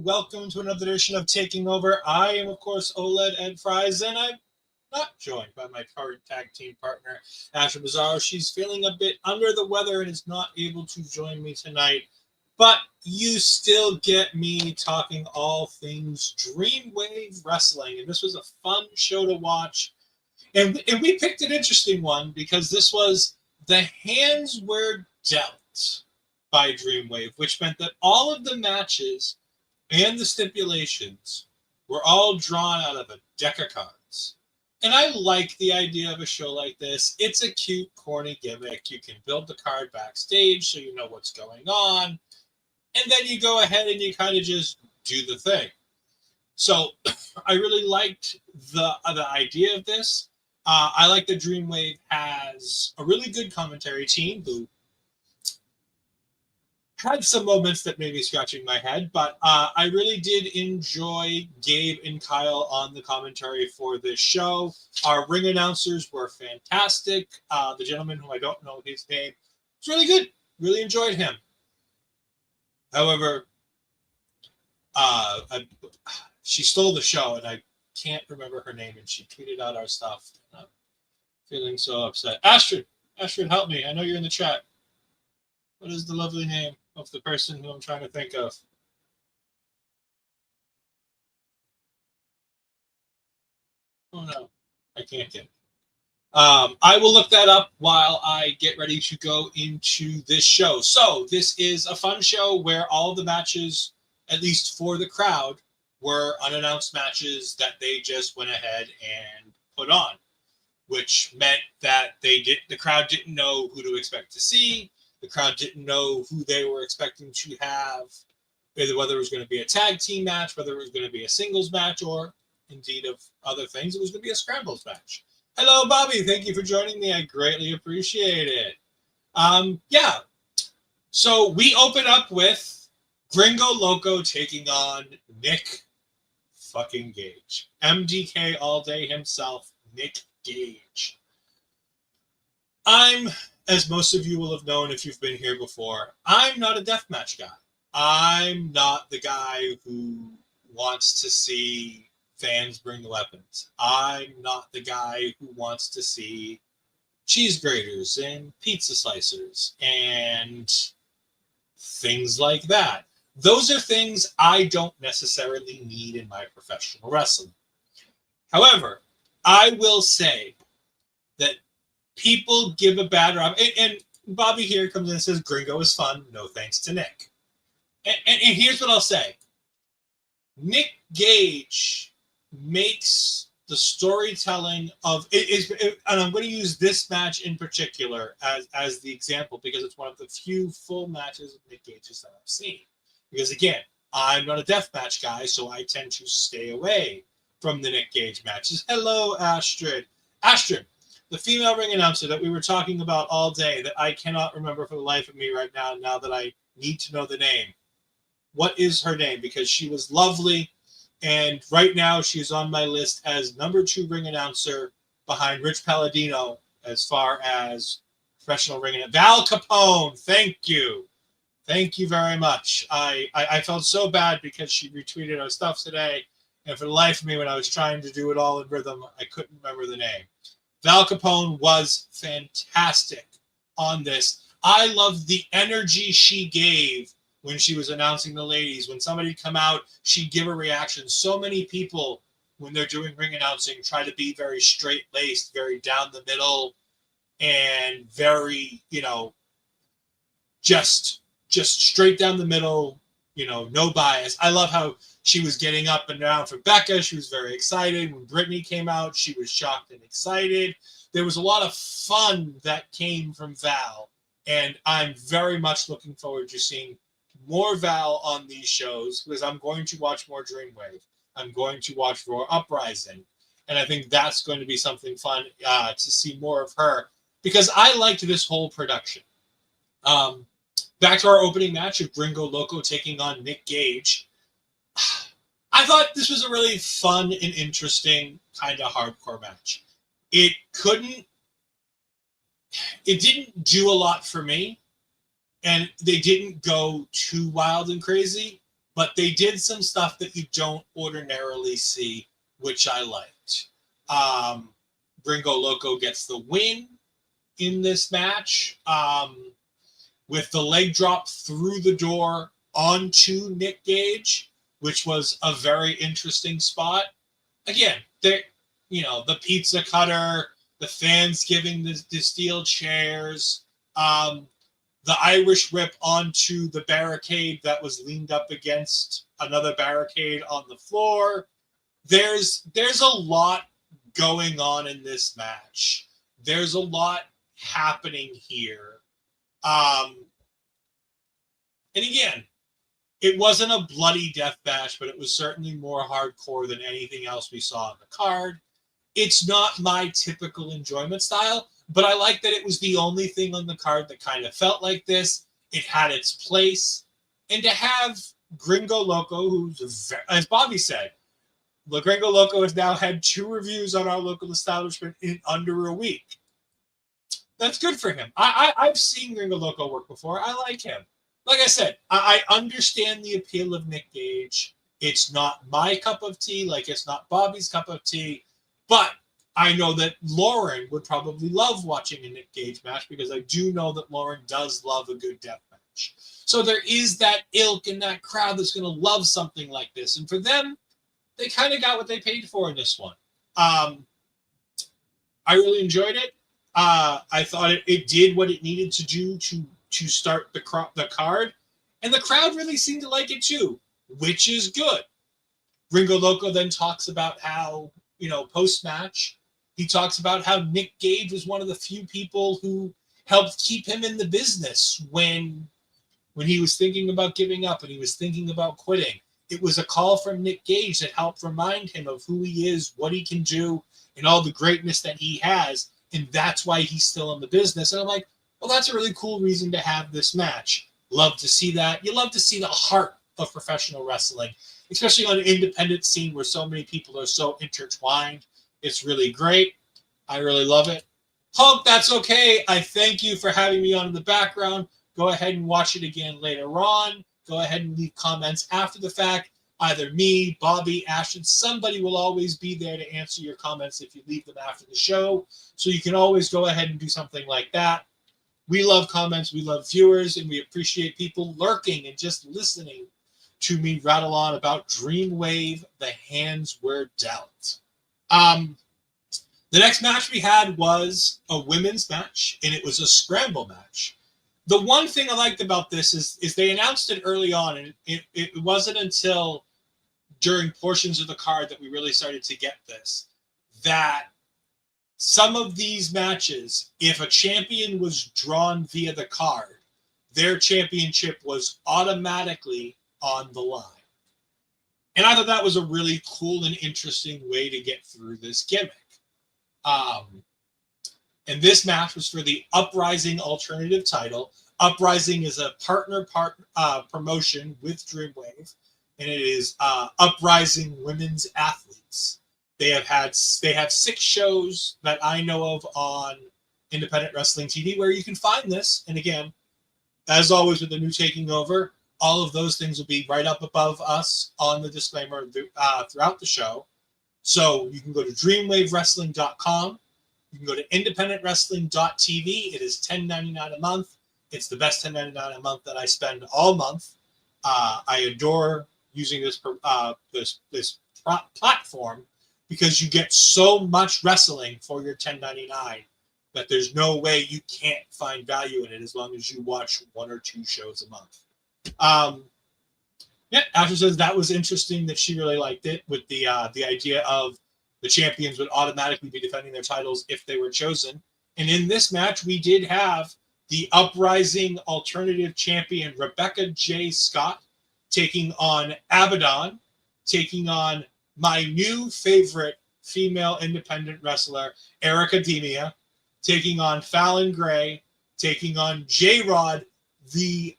Welcome to another edition of Taking Over. I am, of course, OLED Ed Fries, and I'm not joined by my current tag team partner, Asher Bizarro. She's feeling a bit under the weather and is not able to join me tonight. But you still get me talking all things Dreamwave Wrestling, and this was a fun show to watch. And we picked an interesting one because this was the hands were dealt by Dreamwave, which meant that all of the matches and the stipulations were all drawn out of a deck of cards. And I like the idea of a show like this. It's a cute, corny gimmick. You can build the card backstage so you know what's going on. And then you go ahead and you kind of just do the thing. So I really liked the idea of this. I like that Dreamwave has a really good commentary team who had some moments that made me scratching my head, but I really did enjoy Gabe and Kyle on the commentary for this show. Our ring announcers were fantastic. The gentleman who I don't know his name was really good. Really enjoyed him. However, she stole the show, and I can't remember her name, and she tweeted out our stuff. And I'm feeling so upset. Astrid, help me. I know you're in the chat. What is the lovely name of the person who I'm trying to think of? Oh no, I can't get it. I will look that up while I get ready to go into this show. So this is a fun show where all the matches, at least for the crowd, were unannounced matches that they just went ahead and put on, which meant that the crowd didn't know who to expect to see. The crowd didn't know who they were expecting to have, whether it was going to be a tag team match, whether it was going to be a singles match, or indeed of other things, it was going to be a scrambles match. Hello, Bobby. Thank you for joining me. I greatly appreciate it. Yeah. So we open up with Gringo Loco taking on Nick fucking Gage. MDK all day himself, Nick Gage. As most of you will have known if you've been here before, I'm not a deathmatch guy. I'm not the guy who wants to see fans bring the weapons. I'm not the guy who wants to see cheese graters and pizza slicers and things like that. Those are things I don't necessarily need in my professional wrestling. However, I will say that people give a bad rap. And Bobby here comes in and says, Gringo is fun. No thanks to Nick. And here's what I'll say. Nick Gage makes the storytelling of and I'm going to use this match in particular as the example because it's one of the few full matches of Nick Gage's that I've seen. Because again, I'm not a deathmatch guy, so I tend to stay away from the Nick Gage matches. Hello, Astrid. Astrid, the female ring announcer that we were talking about all day that I cannot remember for the life of me right now that I need to know the name. What is her name? Because she was lovely, and right now she's on my list as number 2 ring announcer behind Rich Palladino as far as professional ring announcer. Val Capone, thank you. Thank you very much. I felt so bad because she retweeted our stuff today, and for the life of me, when I was trying to do it all in rhythm, I couldn't remember the name. Val Capone was fantastic on this. I loved the energy she gave when she was announcing the ladies. When somebody come out, she'd give a reaction. So many people, when they're doing ring announcing, try to be very straight-laced, very down the middle, and very, just straight down the middle, no bias. I love how she was getting up and down for Becca. She was very excited. When Brittnie came out, she was shocked and excited. There was a lot of fun that came from Val, and I'm very much looking forward to seeing more Val on these shows because I'm going to watch more Dreamwave. I'm going to watch more Uprising, and I think that's going to be something fun to see more of her because I liked this whole production. Back to our opening match of Gringo Loco taking on Nick Gage. I thought this was a really fun and interesting kind of hardcore match. It didn't do a lot for me, and they didn't go too wild and crazy, but they did some stuff that you don't ordinarily see, which I liked. Gringo Loco gets the win in this match with the leg drop through the door onto Nick Gage, which was a very interesting spot. Again, the pizza cutter, the fans giving the steel chairs, the Irish whip onto the barricade that was leaned up against another barricade on the floor. There's a lot going on in this match. There's a lot happening here. And again, it wasn't a bloody death match, but it was certainly more hardcore than anything else we saw on the card. It's not my typical enjoyment style, but I like that it was the only thing on the card that kind of felt like this. It had its place. And to have Gringo Loco, who's, as Bobby said, the Gringo Loco has now had 2 reviews on our local establishment in under a week. That's good for him. I've seen Gringo Loco work before. I like him. Like I said, I understand the appeal of Nick Gage. It's not my cup of tea, like it's not Bobby's cup of tea, but I know that Lauren would probably love watching a Nick Gage match because I do know that Lauren does love a good death match. So there is that ilk and that crowd that's going to love something like this. And for them, they kind of got what they paid for in this one. I really enjoyed it. I thought it did what it needed to do to start the card. And the crowd really seemed to like it too, which is good. Gringo Loco then talks about how, post-match, he talks about how Nick Gage was one of the few people who helped keep him in the business when he was thinking about giving up and he was thinking about quitting. It was a call from Nick Gage that helped remind him of who he is, what he can do, and all the greatness that he has. And that's why he's still in the business. And I'm like, well, that's a really cool reason to have this match. Love to see that. You love to see the heart of professional wrestling, especially on an independent scene where so many people are so intertwined. It's really great. I really love it. Hulk, that's okay. I thank you for having me on in the background. Go ahead and watch it again later on. Go ahead and leave comments after the fact. Either me, Bobby, Ashton, somebody will always be there to answer your comments if you leave them after the show. So you can always go ahead and do something like that. We love comments, we love viewers, and we appreciate people lurking and just listening to me rattle on about Dreamwave, the hands were dealt. The next match we had was a women's match, and it was a scramble match. The one thing I liked about this is they announced it early on, and it wasn't until during portions of the card that we really started to get this, that some of these matches, if a champion was drawn via the card, their championship was automatically on the line. And I thought that was a really cool and interesting way to get through this gimmick. And this match was for the Uprising Alternative title. Uprising is a partner promotion with Dreamwave, and it is Uprising Women's Athletes. They have 6 shows that I know of on Independent Wrestling TV where you can find this. And again, as always with the new taking over, all of those things will be right up above us on the disclaimer throughout the show. So you can go to dreamwavewrestling.com. You can go to independentwrestling.tv. It is $10.99 a month. It's the best $10.99 a month that I spend all month. I adore using this platform because you get so much wrestling for your $10.99 that there's no way you can't find value in it as long as you watch 1 or 2 shows a month. Ashley says that was interesting that she really liked it with the idea of the champions would automatically be defending their titles if they were chosen. And in this match, we did have the Uprising Alternative Champion Rebecca J. Scott taking on Abadon, taking on my new favorite female independent wrestler, Airica Demia, taking on Failyn Gray, taking on J-Rod, the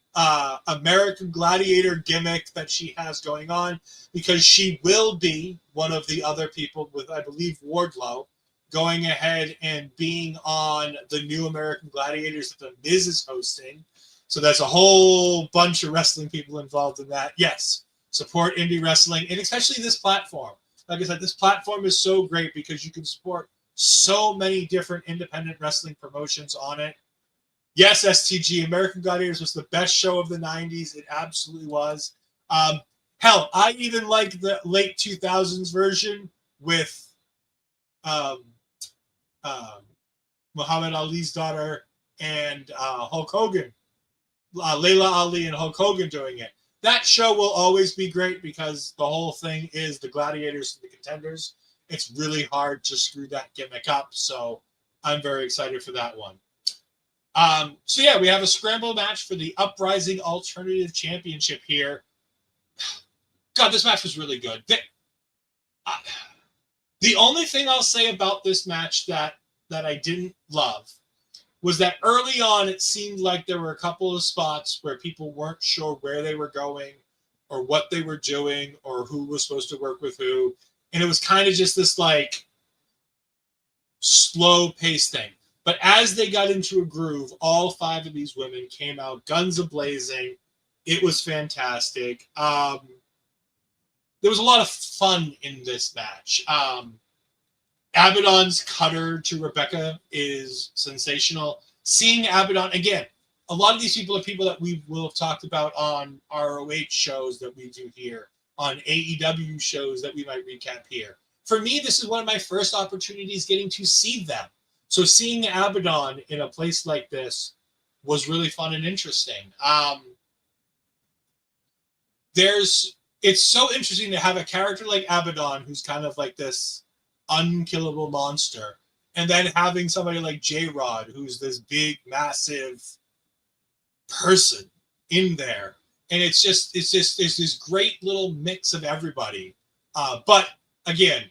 American Gladiator gimmick that she has going on, because she will be one of the other people with, I believe, Wardlow, going ahead and being on the new American Gladiators that the Miz is hosting. So that's a whole bunch of wrestling people involved in that. Yes, Support indie wrestling, and especially this platform. Like I said, this platform is so great because you can support so many different independent wrestling promotions on it. Yes, STG, American Gladiators was the best show of the 90s. It absolutely was. Hell, I even like the late 2000s version with Muhammad Ali's daughter and Hulk Hogan. Layla Ali and Hulk Hogan doing it. That show will always be great because the whole thing is the Gladiators and the Contenders. It's really hard to screw that gimmick up, so I'm very excited for that one. So yeah, we have a scramble match for the Uprising Alternative Championship here. God, this match was really good. The only thing I'll say about this match that I didn't love was that early on it seemed like there were a couple of spots where people weren't sure where they were going or what they were doing or who was supposed to work with who. And it was kind of just this like slow pace thing. But as they got into a groove, all 5 of these women came out guns a-blazing. It was fantastic. There was a lot of fun in this match. Abadon's cutter to Rebecca is sensational. Seeing Abadon, again, a lot of these people are people that we will have talked about on ROH shows that we do here, on AEW shows that we might recap here. For me, this is one of my first opportunities getting to see them. So seeing Abadon in a place like this was really fun and interesting. It's so interesting to have a character like Abadon who's kind of like this unkillable monster, and then having somebody like J-Rod who's this big, massive person in there. And it's this great little mix of everybody. But again,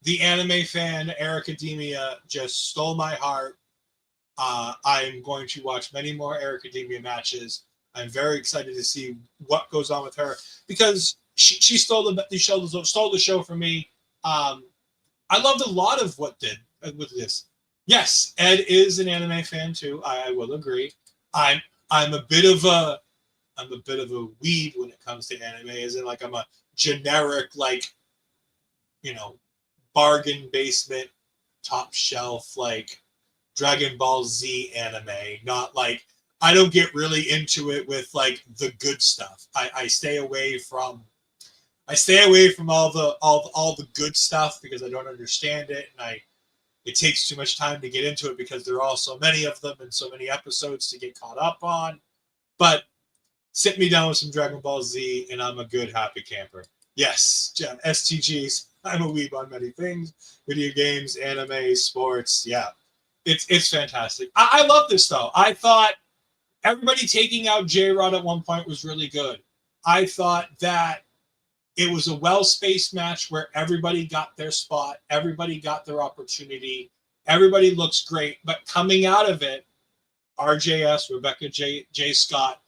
the anime fan, Airica Demia, just stole my heart. I'm going to watch many more Airica Demia matches. I'm very excited to see what goes on with her because she stole the show from me. I loved a lot of what did with this. Yes, Ed is an anime fan too. I will agree. I'm a bit of a weeb when it comes to anime, as in like I'm a generic like, bargain basement, top shelf like Dragon Ball Z anime. Not like I don't get really into it with like the good stuff. I stay away from all the good stuff because I don't understand it, and it takes too much time to get into it because there are so many of them and so many episodes to get caught up on. But sit me down with some Dragon Ball Z, and I'm a good happy camper. Yes, STGs. I'm a weeb on many things: video games, anime, sports. Yeah, it's fantastic. I love this though. I thought everybody taking out J-Rod at one point was really good. I thought that it was a well-spaced match where everybody got their spot, everybody got their opportunity, everybody looks great. But coming out of it, RJS, Rebecca J. Scott,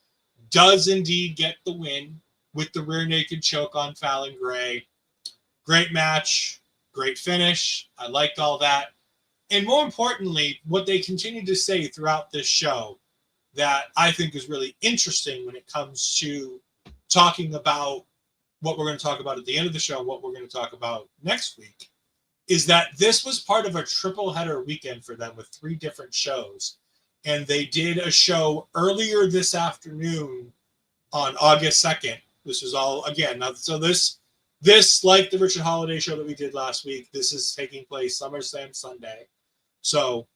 does indeed get the win with the rear naked choke on Failyn Gray. Great match, great finish. I liked all that. And more importantly, what they continue to say throughout this show that I think is really interesting when it comes to talking about what we're going to talk about at the end of the show and what we're going to talk about next week is that this was part of a triple header weekend for them with 3 different shows. And they did a show earlier this afternoon on August 2nd. This was all, again, so this, like the Richard Holiday show that we did last week, this is taking place SummerSlam Sunday. So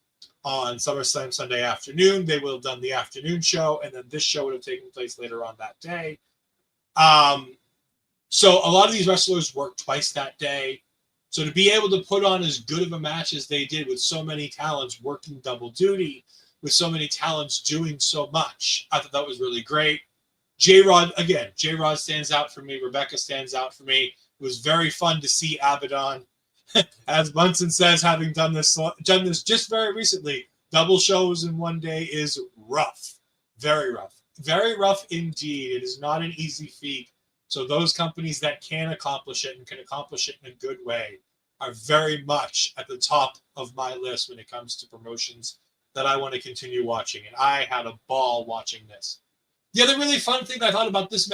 on SummerSlam Sunday afternoon, they will have done the afternoon show, and then this show would have taken place later on that day. So a lot of these wrestlers worked twice that day. So to be able to put on as good of a match as they did with so many talents working double duty, with so many talents doing so much, I thought that was really great. J-Rod stands out for me. Rebecca stands out for me. It was very fun to see Abadon, as Bunsen says, having done this just very recently. Double shows in one day is rough. Very rough. Very rough indeed. It is not an easy feat. So those companies that can accomplish it and can accomplish it in a good way are very much at the top of my list when it comes to promotions that I want to continue watching. And I had a ball watching this. The other really fun thing I thought about this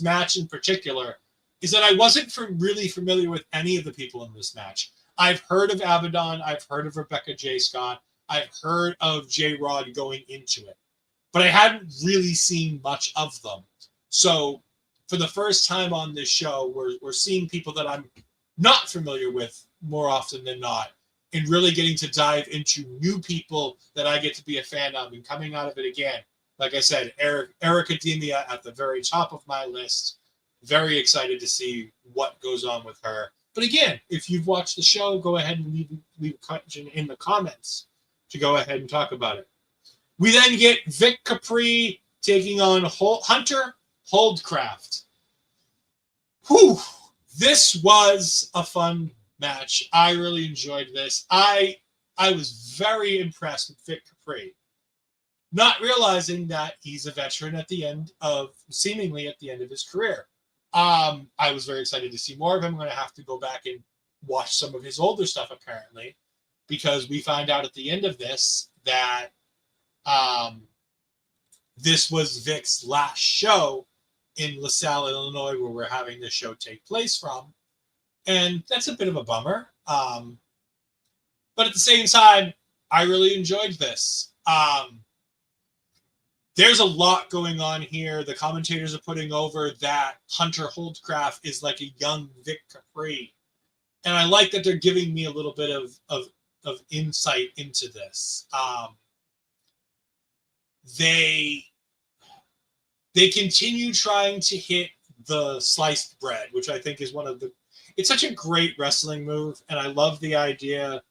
match in particular is that I wasn't really familiar with any of the people in this match. I've heard of Abadon, I've heard of Rebecca J. Scott, I've heard of J-Rod going into it, but I hadn't really seen much of them. So for the first time on this show, we're seeing people that I'm not familiar with more often than not, and really getting to dive into new people that I get to be a fan of, and coming out of it again. Like I said, Airica Demia at the very top of my list. Very excited to see what goes on with her. But again, if you've watched the show, go ahead and leave a question in the comments to go ahead and talk about it. We then get Vic Capri taking on Hunter Holdcraft. Whew! This was a fun match. I really enjoyed this. I was very impressed with Vic Capri. Not realizing that he's a veteran seemingly at the end of his career. I was very excited to see more of him. I'm going to have to go back and watch some of his older stuff, apparently, because we find out at the end of this that this was Vic's last show in LaSalle, Illinois, where we're having this show take place from. And that's a bit of a bummer. But at the same time, I really enjoyed this. There's a lot going on here. The commentators are putting over that Hunter Holdcraft is like a young Vic Capri. And I like that they're giving me a little bit of insight into this. They continue trying to hit the sliced bread, which I think is it's such a great wrestling move. And I love the idea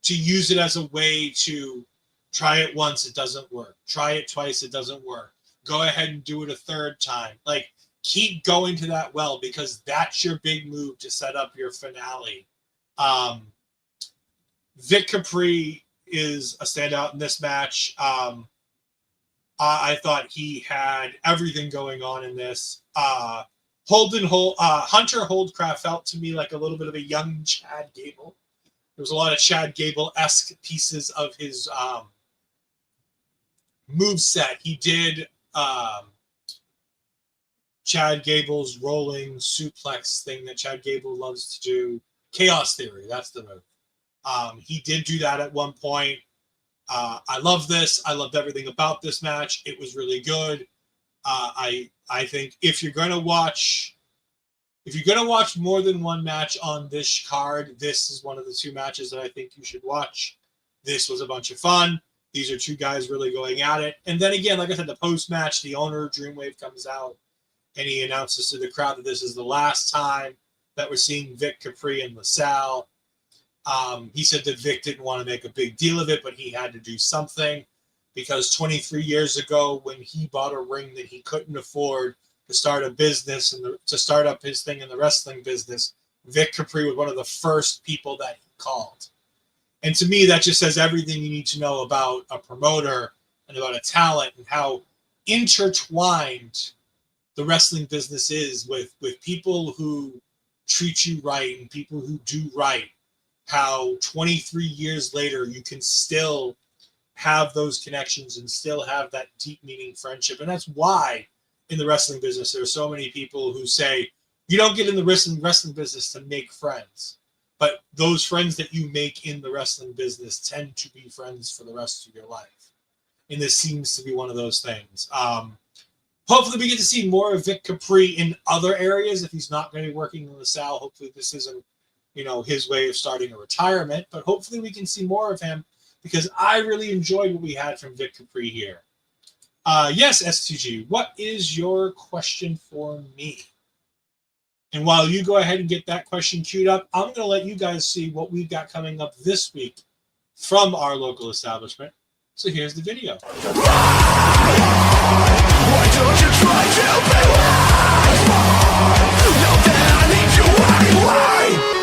to use it as a way to try it once, it doesn't work. Try it twice, it doesn't work. Go ahead and do it a third time. Like, keep going to that well, because that's your big move to set up your finale. Vic Capri is a standout in this match. I thought he had everything going on in this. Hunter Holdcraft felt to me like a little bit of a young Chad Gable. There was a lot of Chad Gable-esque pieces of his move set. He did Chad Gable's rolling suplex thing that Chad Gable loves to do. Chaos Theory, that's the move. He did do that at one point. I love this. I loved everything about this match. It was really good. I think if you're gonna watch more than one match on this card, this is one of the two matches that I think you should watch. This was a bunch of fun. These are two guys really going at it. And then again, like I said, the post-match, the owner of Dreamwave comes out and he announces to the crowd that this is the last time that we're seeing Vic Capri and LaSalle. He said that Vic didn't want to make a big deal of it, but he had to do something, because 23 years ago, when he bought a ring that he couldn't afford to start a business and to start up his thing in the wrestling business, Vic Capri was one of the first people that he called. And to me, that just says everything you need to know about a promoter and about a talent, and how intertwined the wrestling business is with people who treat you right and people who do right. How 23 years later, you can still have those connections and still have that deep meaning friendship. And that's why in the wrestling business, there are so many people who say, you don't get in the wrestling business to make friends. But those friends that you make in the wrestling business tend to be friends for the rest of your life. And this seems to be one of those things. Hopefully we get to see more of Vic Capri in other areas. If he's not going to be working in LaSalle, hopefully this isn't, his way of starting a retirement. But hopefully we can see more of him, because I really enjoyed what we had from Vic Capri here. Yes, STG, what is your question for me? And while you go ahead and get that question queued up, I'm going to let you guys see what we've got coming up this week from our local establishment. So here's the video. Why don't you try to be wise? Know that I need you anyway.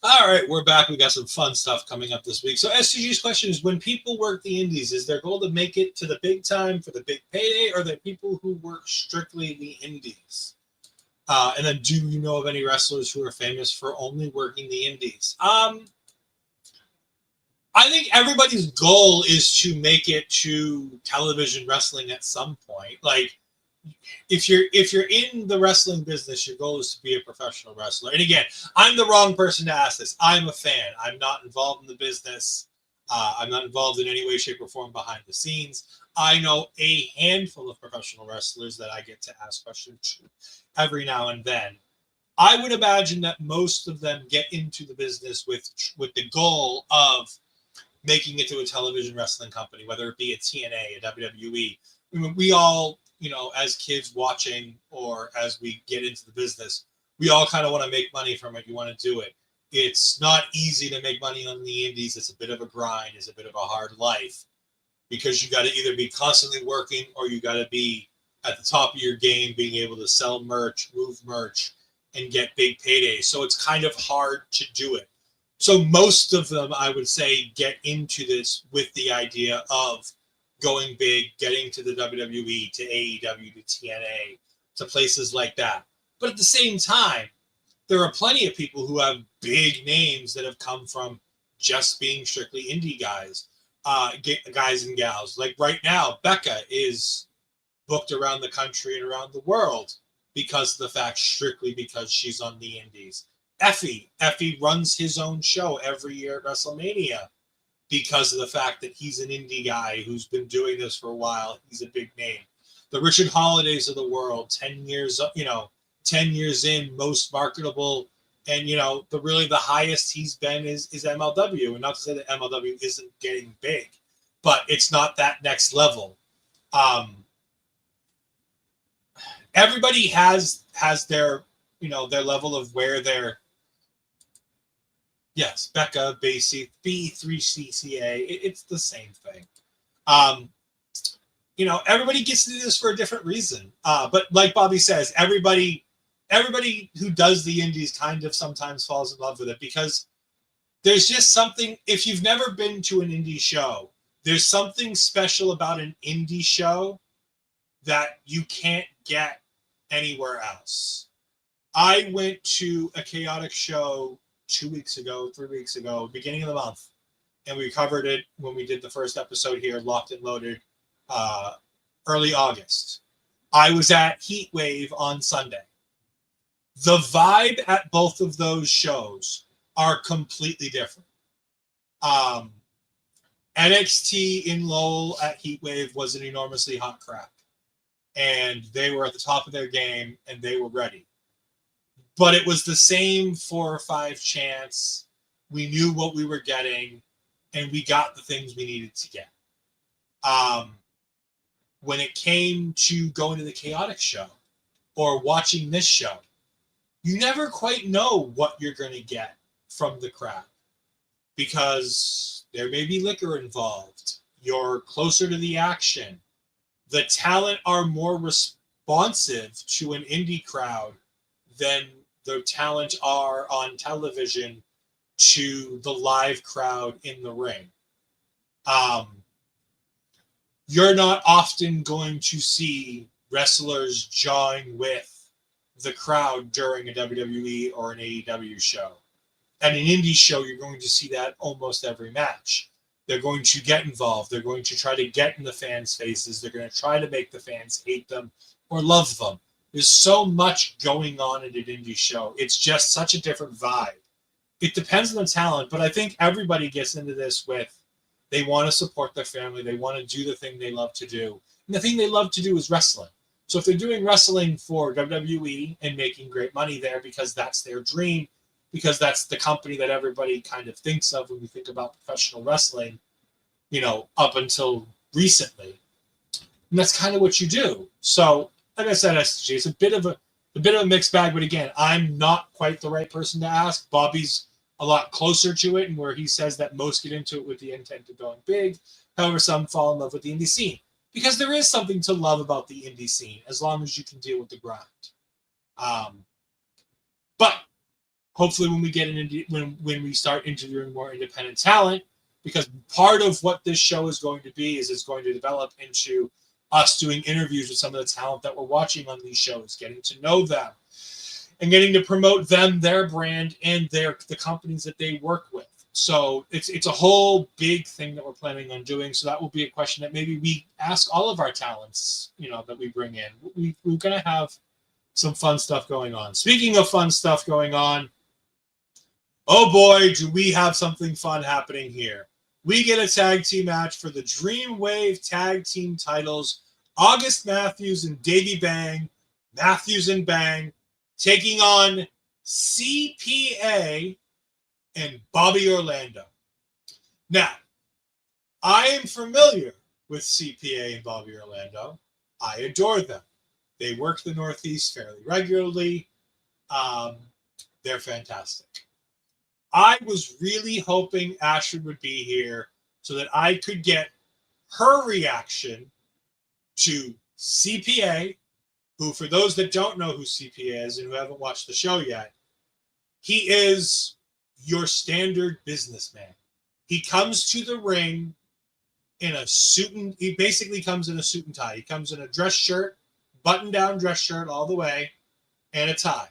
All right, we're back. We got some fun stuff coming up this week. So SCG's question is, when people work the indies, is their goal to make it to the big time for the big payday, or are there people who work strictly the indies? And then, do you know of any wrestlers who are famous for only working the indies? I think everybody's goal is to make it to television wrestling at some point. Like, if you're in the wrestling business, your goal is to be a professional wrestler. And again, I'm the wrong person to ask this. I'm a fan. I'm not involved in the business. I'm not involved in any way, shape, or form behind the scenes. I know a handful of professional wrestlers that I get to ask questions to every now and then. I would imagine that most of them get into the business with the goal of making it to a television wrestling company, whether it be a TNA, a WWE. I mean, we all, as kids watching or as we get into the business, we all kind of want to make money from it. You want to do it. It's not easy to make money on the indies. It's a bit of a grind. It's a bit of a hard life because you got to either be constantly working or you got to be at the top of your game, being able to sell merch, move merch, and get big paydays. So it's kind of hard to do it. So most of them, I would say, get into this with the idea of going big, getting to the WWE, to AEW, to TNA, to places like that. But at the same time, there are plenty of people who have big names that have come from just being strictly indie guys, guys and gals. Like right now, Becca is booked around the country and around the world because of the fact, strictly because she's on the indies. Effie runs his own show every year at WrestleMania because of the fact that he's an indie guy who's been doing this for a while. He's a big name. The Richard Holidays of the world, 10 years, 10 years in, most marketable, and the highest he's been is MLW. And not to say that MLW isn't getting big, but it's not that next level. Everybody has their their level of where they're. Yes, Becca, B3CCA, it's the same thing. Everybody gets to do this for a different reason. But like Bobby says, everybody who does the indies kind of sometimes falls in love with it because there's just something, if you've never been to an indie show, there's something special about an indie show that you can't get anywhere else. I went to a chaotic show 3 weeks ago, beginning of the month, and we covered it when we did the first episode here, Locked and Loaded, early August. I was at Heatwave on Sunday. The vibe at both of those shows are completely different. NXT in Lowell at Heatwave was an enormously hot crowd, and they were at the top of their game, and they were ready. But it was the same 4 or 5 chants. We knew what we were getting, and we got the things we needed to get. When it came to going to the chaotic show or watching this show, you never quite know what you're going to get from the crowd because there may be liquor involved. You're closer to the action. The talent are more responsive to an indie crowd than the talent are on television to the live crowd in the ring. You're not often going to see wrestlers jawing with the crowd during a WWE or an AEW show. At an indie show, you're going to see that almost every match. They're going to get involved. They're going to try to get in the fans' faces. They're going to try to make the fans hate them or love them. There's so much going on at an indie show. It's just such a different vibe. It depends on the talent, but I think everybody gets into this with they want to support their family. They want to do the thing they love to do. And the thing they love to do is wrestling. So if they're doing wrestling for WWE and making great money there because that's their dream, because that's the company that everybody kind of thinks of when we think about professional wrestling, up until recently. And that's kind of what you do. So, like I said, SG, it's a bit of a mixed bag, but again, I'm not quite the right person to ask. Bobby's a lot closer to it, and where he says that most get into it with the intent of going big. However, some fall in love with the indie scene because there is something to love about the indie scene as long as you can deal with the grind. But hopefully when we get into when we start interviewing more independent talent, because part of what this show is going to be is it's going to develop into us doing interviews with some of the talent that we're watching on these shows, getting to know them, and getting to promote them, their brand, and the companies that they work with. So it's a whole big thing that we're planning on doing. So that will be a question that maybe we ask all of our talents, that we bring in. We're going to have some fun stuff going on. Speaking of fun stuff going on, oh boy, do we have something fun happening here. We get a tag team match for the Dreamwave tag team titles. August Matthews and Davey Bang, Matthews and Bang, taking on CPA and Bobby Orlando. Now, I am familiar with CPA and Bobby Orlando. I adore them. They work the Northeast fairly regularly. They're fantastic. I was really hoping Ashford would be here so that I could get her reaction to CPA, who, for those that don't know who CPA is and who haven't watched the show yet, he is your standard businessman. He comes to the ring in a suit and he basically comes in a suit and tie. He comes in a dress shirt, button-down dress shirt all the way, and a tie.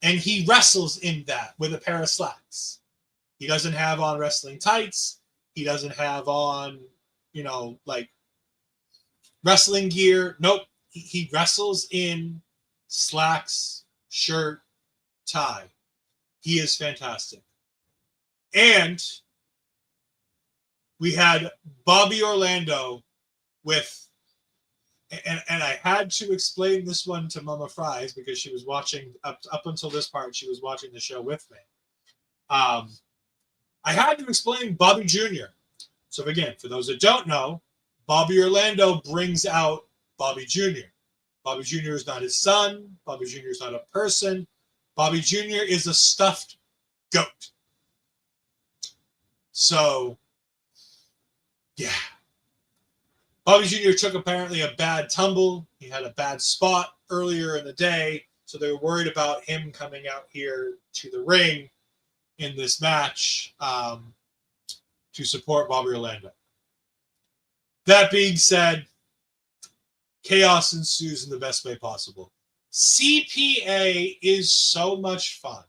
And he wrestles in that with a pair of slacks. He doesn't have on wrestling tights. He doesn't have on, like wrestling gear. Nope. He wrestles in slacks, shirt, tie. He is fantastic. And we had Bobby Orlando with, and I had to explain this one to Mama Fries because she was watching, up until this part, she was watching the show with me. I had to explain Bobby Jr. So again, for those that don't know, Bobby Orlando brings out Bobby Jr. Bobby Jr. is not his son. Bobby Jr. is not a person. Bobby Jr. is a stuffed goat. So, yeah. Bobby Jr. took apparently a bad tumble. He had a bad spot earlier in the day, so they were worried about him coming out here to the ring in this match to support Bobby Orlando. That being said, chaos ensues in the best way possible. CPA is so much fun,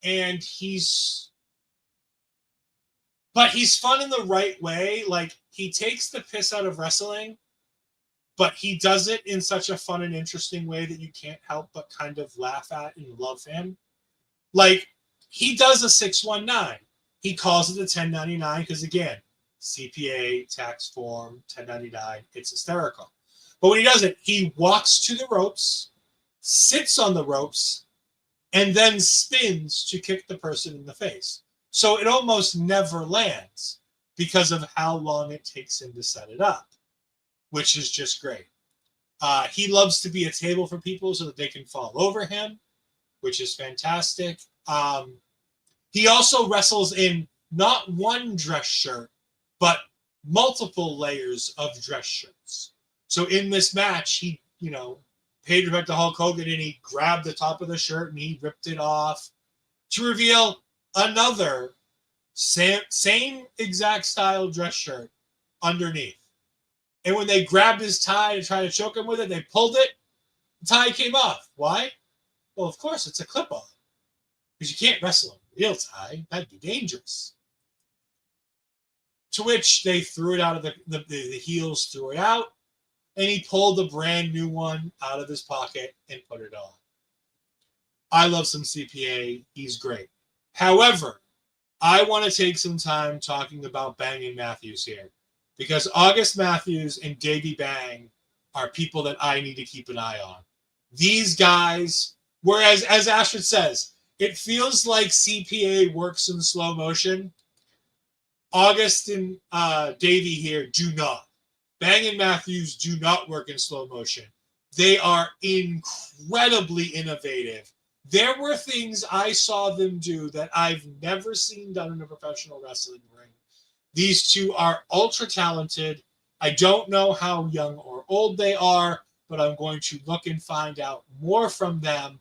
and he's fun in the right way. Like, he takes the piss out of wrestling, but he does it in such a fun and interesting way that you can't help but kind of laugh at and love him. Like, he does a 619. He calls it a 1099 because, again, CPA, tax form, 1099, it's hysterical. But when he does it, he walks to the ropes, sits on the ropes, and then spins to kick the person in the face. So it almost never lands because of how long it takes him to set it up, which is just great. He loves to be a table for people so that they can fall over him, which is fantastic. He also wrestles in not one dress shirt, but multiple layers of dress shirts. So in this match, he, paid respect to Hulk Hogan and he grabbed the top of the shirt and he ripped it off to reveal another same exact style dress shirt underneath. And when they grabbed his tie to try to choke him with it, they pulled it, the tie came off. Why? Well, of course, it's a clip-on. Because you can't wrestle a real tie. That'd be dangerous. To which they threw it out of the heels, threw it out, and he pulled a brand new one out of his pocket and put it on. I love some CPA. He's great. However, I want to take some time talking about Bang and Matthews here, because August Matthews and Davey Bang are people that I need to keep an eye on. These guys, whereas, as Ashford says, it feels like CPA works in slow motion, August and Davey here do not. Bang and Matthews do not work in slow motion. They are incredibly innovative. There were things I saw them do that I've never seen done in a professional wrestling ring. These two are ultra talented. I don't know how young or old they are, but I'm going to look and find out more from them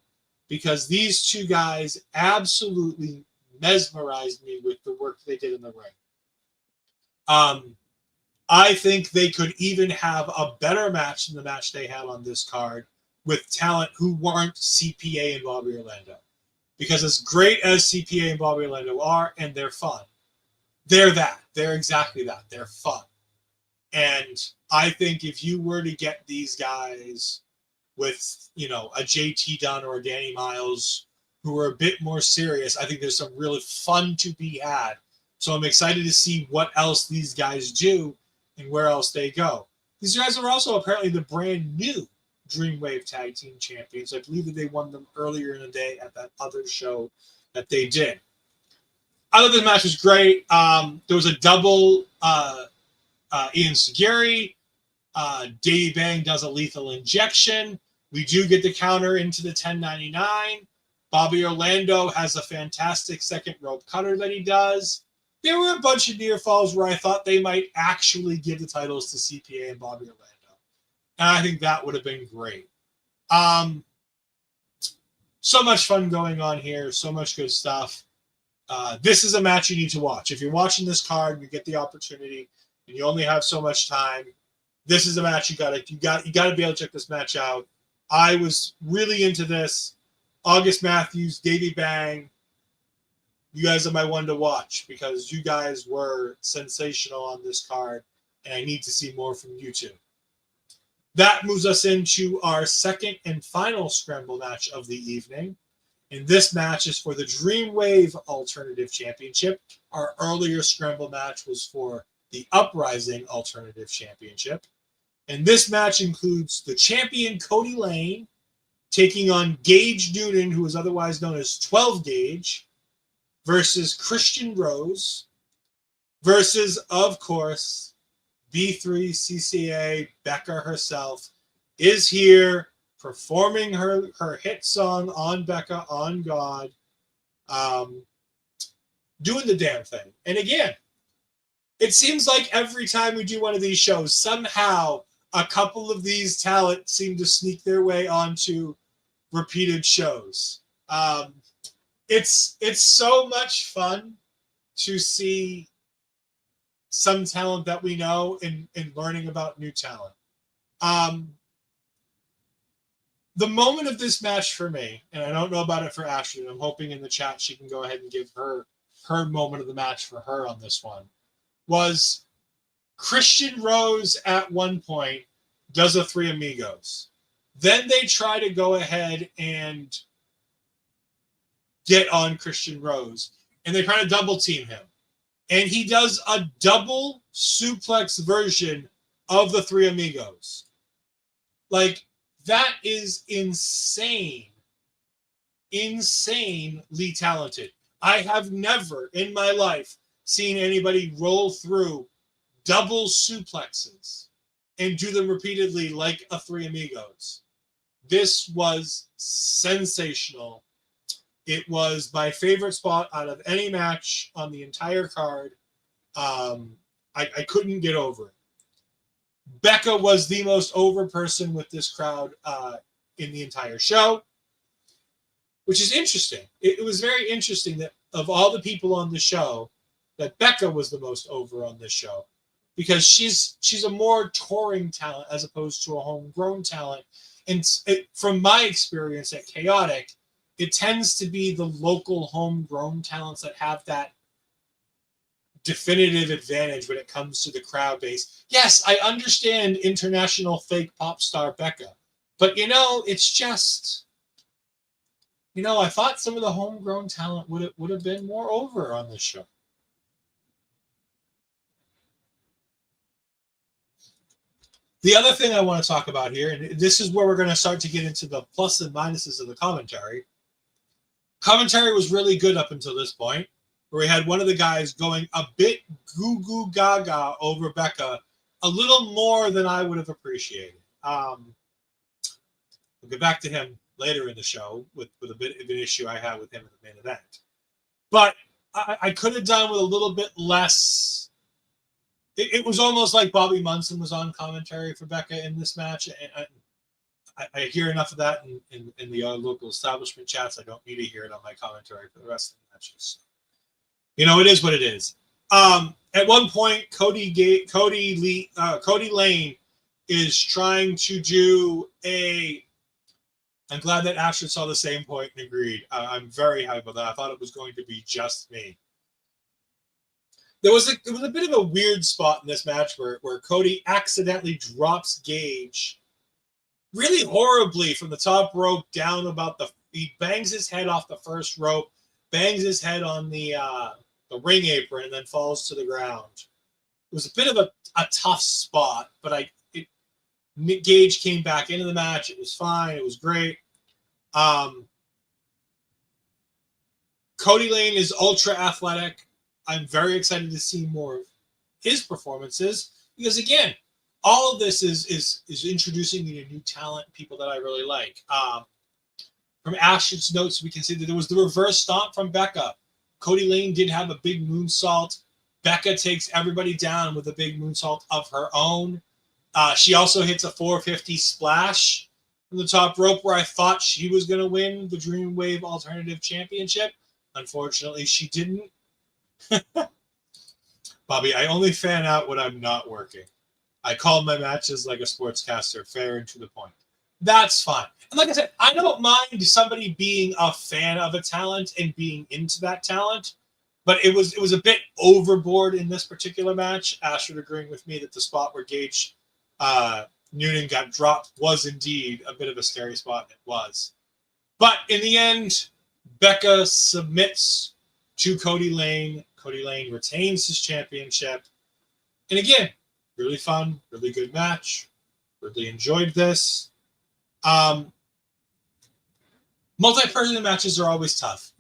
because these two guys absolutely mesmerized me with the work they did in the ring. I think they could even have a better match than the match they had on this card with talent who weren't CPA and Bobby Orlando. Because as great as CPA and Bobby Orlando are, and they're fun, they're that. They're exactly that. They're fun. And I think if you were to get these guys with, a JT Dunn or a Danny Miles who are a bit more serious, I think there's some really fun to be had. So I'm excited to see what else these guys do and where else they go. These guys are also apparently the brand new Dreamwave Tag Team Champions. I believe that they won them earlier in the day at that other show that they did. I thought this match was great. There was a double Ian Seguri. Davey Bang does a lethal injection. We do get the counter into the 1099. Bobby Orlando has a fantastic second rope cutter that he does. There were a bunch of near falls where I thought they might actually give the titles to CPA and Bobby Orlando. And I think that would have been great. So much fun going on here. So much good stuff. This is a match you need to watch. If you're watching this card, you get the opportunity, and you only have so much time. This is a match you gotta be able to check this match out. I was really into this. August Matthews, Davey Bang. You guys are my one to watch because you guys were sensational on this card, and I need to see more from you two. That moves us into our second and final Scramble match of the evening. And this match is for the Dreamwave Alternative Championship. Our earlier Scramble match was for the Uprising Alternative Championship. And this match includes the champion Kody Lane taking on Gage Noonan, who is otherwise known as 12 Gage, versus Christian Rose, versus, of course, B3 CCA Becca herself is here performing her hit song on Becca, on God, doing the damn thing. And again, it seems like every time we do one of these shows, somehow a couple of these talent seem to sneak their way onto repeated shows. It's so much fun to see some talent that we know and learning about new talent. The moment of this match for me, and I don't know about it for Ashley, I'm hoping in the chat she can go ahead and give her moment of the match for her on this one, was Christian Rose at one point does a Three Amigos. Then they try to go ahead and get on Christian Rose, and they try to double team him. And he does a double suplex version of the Three Amigos. Like, that is insane. Insanely talented. I have never in my life seen anybody roll through double suplexes and do them repeatedly like a Three Amigos. This was sensational. It was my favorite spot out of any match on the entire card. I couldn't get over it. Becca was the most over person with this crowd in the entire show, which is interesting. It was very interesting that of all the people on the show, that Becca was the most over on this show, because she's a more touring talent as opposed to a homegrown talent. And from my experience at Chaotic, it tends to be the local homegrown talents that have that definitive advantage when it comes to the crowd base. Yes, I understand international fake pop star Becca, but it's just, I thought some of the homegrown talent would have been more over on this show. The other thing I want to talk about here, and this is where we're going to start to get into the plus and minuses of the commentary. Commentary was really good up until this point, where we had one of the guys going a bit goo-goo gaga over Becca, a little more than I would have appreciated. We'll get back to him later in the show with a bit of an issue I had with him in the main event. But I could have done with a little bit less. It was almost like Bobby Munson was on commentary for Becca in this match. And I hear enough of that in the local establishment chats. I don't need to hear it on my commentary for the rest of the matches. It is what it is. At one point, Cody Lane is trying to do a. I'm glad that Astrid saw the same point and agreed. I'm very happy about that. I thought it was going to be just me. There was a bit of a weird spot in this match where Cody accidentally drops Gaige really horribly from the top rope down he bangs his head off the first rope, bangs his head on the ring apron, and then falls to the ground. It was a bit of a tough spot, but Gage came back into the match. It was fine. It was great. Cody Lane is ultra athletic. I'm very excited to see more of his performances because, again, all of this is introducing me to new talent, people that I really like. From Ashton's notes, we can see that there was the reverse stomp from Becca. Cody Lane did have a big moonsault. Becca takes everybody down with a big moonsault of her own. She also hits a 450 splash from the top rope where I thought she was going to win the Dreamwave Alternative Championship. Unfortunately, she didn't. Bobby, I only fan out when I'm not working. I call my matches like a sportscaster, fair and to the point. That's fine. And like I said, I don't mind somebody being a fan of a talent and being into that talent, but it was a bit overboard in this particular match. Astrid agreeing with me that the spot where Gage Noonan got dropped was indeed a bit of a scary spot. It was. But in the end, Becca submits to Cody Lane. Cody Lane retains his championship. And again, really fun, really good match. Really enjoyed this. Multi-person matches are always tough.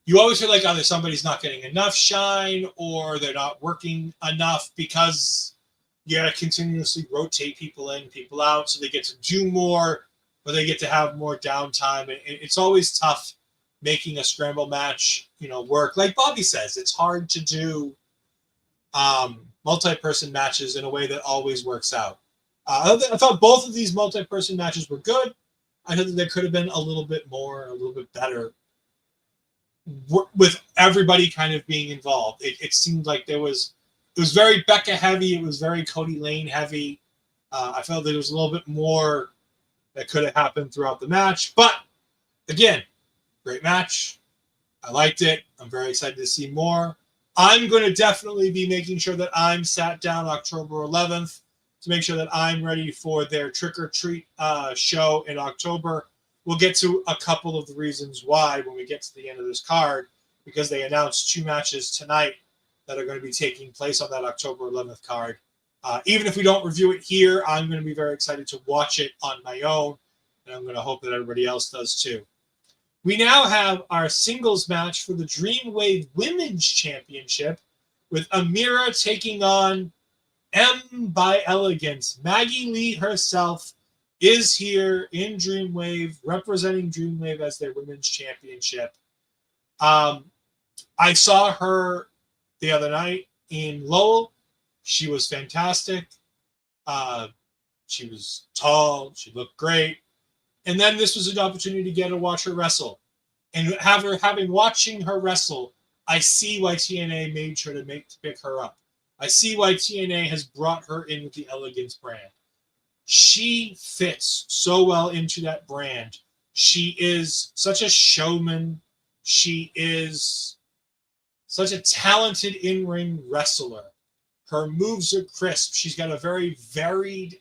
You always feel like either somebody's not getting enough shine or they're not working enough because you got to continuously rotate people in, people out, so they get to do more or they get to have more downtime. It's always tough making a scramble match, work. Like Bobby says, it's hard to do multi-person matches in a way that always works out. I thought both of these multi-person matches were good. I thought that there could have been a little bit more, a little bit better with everybody kind of being involved. It seemed like it was very Becca heavy. It was very Cody Lane heavy. I felt that there was a little bit more that could have happened throughout the match. But again, great match. I liked it. I'm very excited to see more. I'm going to definitely be making sure that I'm sat down October 11th to make sure that I'm ready for their Trick or Treat show in October. We'll get to a couple of the reasons why when we get to the end of this card, because they announced 2 matches tonight that are going to be taking place on that October 11th card. Even if we don't review it here, I'm going to be very excited to watch it on my own, and I'm going to hope that everybody else does too. We now have our singles match for the Dreamwave Women's Championship with Amira taking on M by Elegance. Maggie Lee herself is here in Dreamwave, representing Dreamwave as their Women's Championship. I saw her the other night in Lowell. She was fantastic. She was tall. She looked great. And then this was an opportunity to get to watch her wrestle. And having watching her wrestle, I see why TNA made sure to pick her up. I see why TNA has brought her in with the Elegance brand. She fits so well into that brand. She is such a showman. She is such a talented in-ring wrestler. Her moves are crisp. She's got a very varied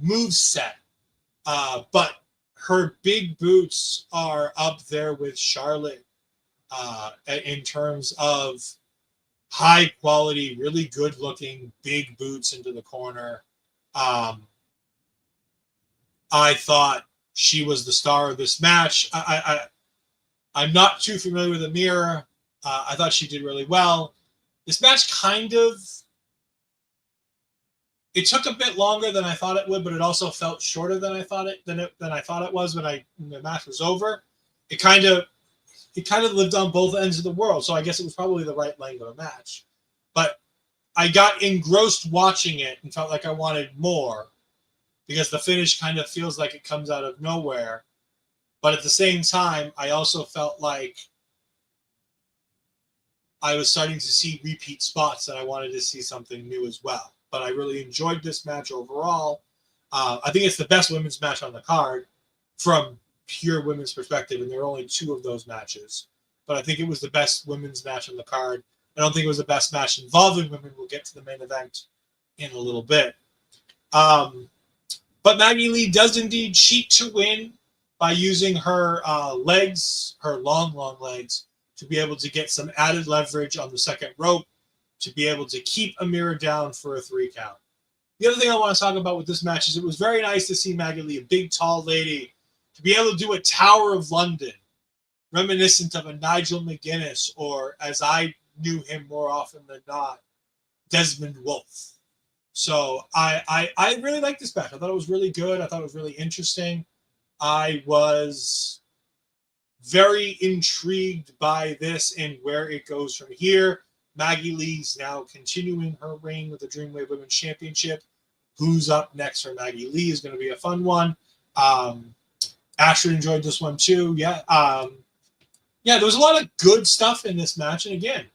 move set. But her big boots are up there with Charlotte in terms of high quality, really good looking, big boots into the corner. I thought she was the star of this match. I'm not too familiar with Amira. I thought she did really well. This match it took a bit longer than I thought it would, but it also felt shorter than I thought it was when the match was over. It kind of lived on both ends of the world, so I guess it was probably the right length of a match. But I got engrossed watching it and felt like I wanted more. because the finish kind of feels like it comes out of nowhere. But at the same time, I also felt like I was starting to see repeat spots and I wanted to see something new as well. But I really enjoyed this match overall. I think it's the best women's match on the card from pure women's perspective, and there are only 2 of those matches. But I think it was the best women's match on the card. I don't think it was the best match involving women. We'll get to the main event in a little bit. But Maggie Lee does indeed cheat to win by using her legs, her long legs, to be able to get some added leverage on the second rope, to be able to keep Amira down for a 3 count. The other thing I want to talk about with this match is it was very nice to see Maggie Lee, a big, tall lady, to be able to do a Tower of London, reminiscent of a Nigel McGuinness, or as I knew him more often than not, Desmond Wolfe. So I really liked this match. I thought it was really good. I thought it was really interesting. I was very intrigued by this and where it goes from here. Maggie Lee's now continuing her reign with the Dreamwave Women's Championship. Who's up next for Maggie Lee is going to be a fun one. Ashton enjoyed this one too. Yeah, there was a lot of good stuff in this match. And again,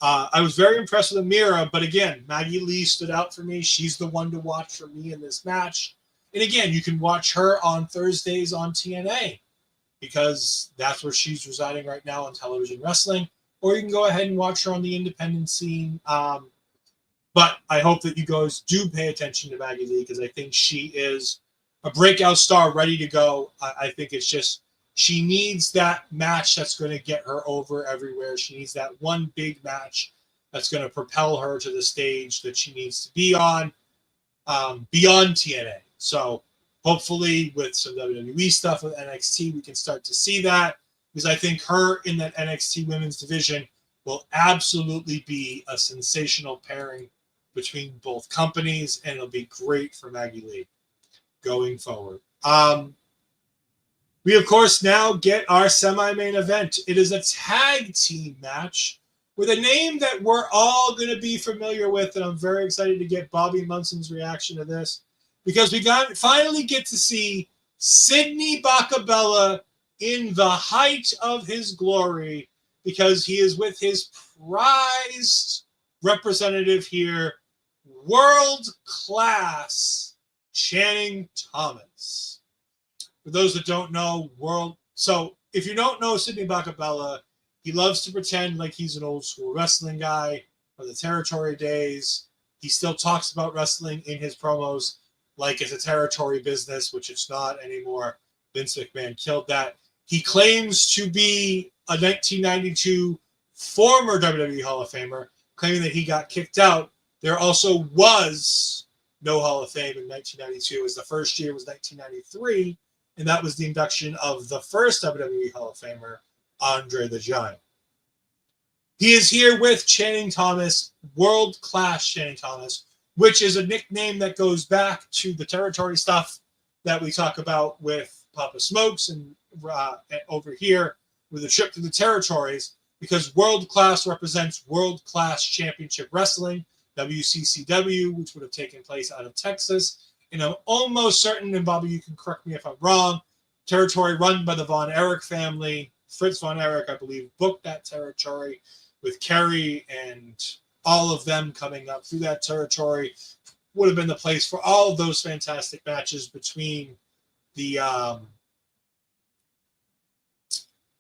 I was very impressed with Amira, but again, Maggie Lee stood out for me. She's the one to watch for me in this match. And again, you can watch her on Thursdays on TNA because that's where she's residing right now on television wrestling. Or you can go ahead and watch her on the independent scene. But I hope that you guys do pay attention to Maggie Lee because I think she is a breakout star ready to go. I think it's just she needs that match that's going to get her over everywhere. She needs that one big match that's going to propel her to the stage that she needs to be on beyond TNA. So hopefully with some WWE stuff with NXT, we can start to see that because I think her in that NXT women's division will absolutely be a sensational pairing between both companies, and it'll be great for Maggie Lee going forward. We, of course, now get our semi-main event. It is a tag team match with a name that we're all going to be familiar with, and I'm very excited to get Bobby Munson's reaction to this because we finally get to see Sidney Bacabella in the height of his glory because he is with his prized representative here, world-class Channing Thomas. For those that don't know, so if you don't know Sidney Bacabella, he loves to pretend like he's an old school wrestling guy from the territory days. He still talks about wrestling in his promos like it's a territory business, which it's not anymore. Vince McMahon killed that. He claims to be a 1992 former WWE Hall of Famer, claiming that he got kicked out. There also was no Hall of Fame in 1992, as the first year was 1993, and that was the induction of the first WWE Hall of Famer, Andre the Giant. He is here with Channing Thomas, world-class Channing Thomas, which is a nickname that goes back to the territory stuff that we talk about with Papa Smokes and over here with a trip to the territories, because world-class represents world-class championship wrestling, WCCW, which would have taken place out of Texas. And I'm almost certain, and Bobby, you can correct me if I'm wrong, territory run by the Von Erich family. Fritz Von Erich, I believe, booked that territory with Kerry and all of them coming up through that territory. Would have been the place for all of those fantastic matches between the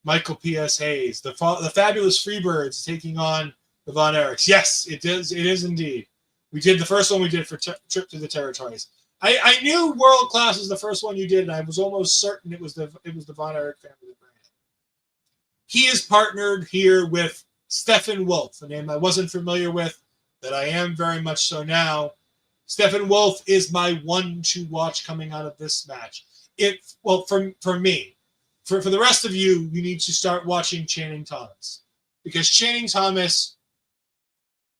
Michael P.S. Hayes, the Fabulous Freebirds taking on the Von Erichs. Yes, it is indeed. We did the first one we did for Trip to the Territories. I knew World Class was the first one you did, and I was almost certain it was the Von Erich family that ran it. He is partnered here with Stephen Wolf, a name I wasn't familiar with, that I am very much so now. Stephen Wolf is my one to watch coming out of this match. For me. For the rest of you, you need to start watching Channing Thomas. Because Channing Thomas,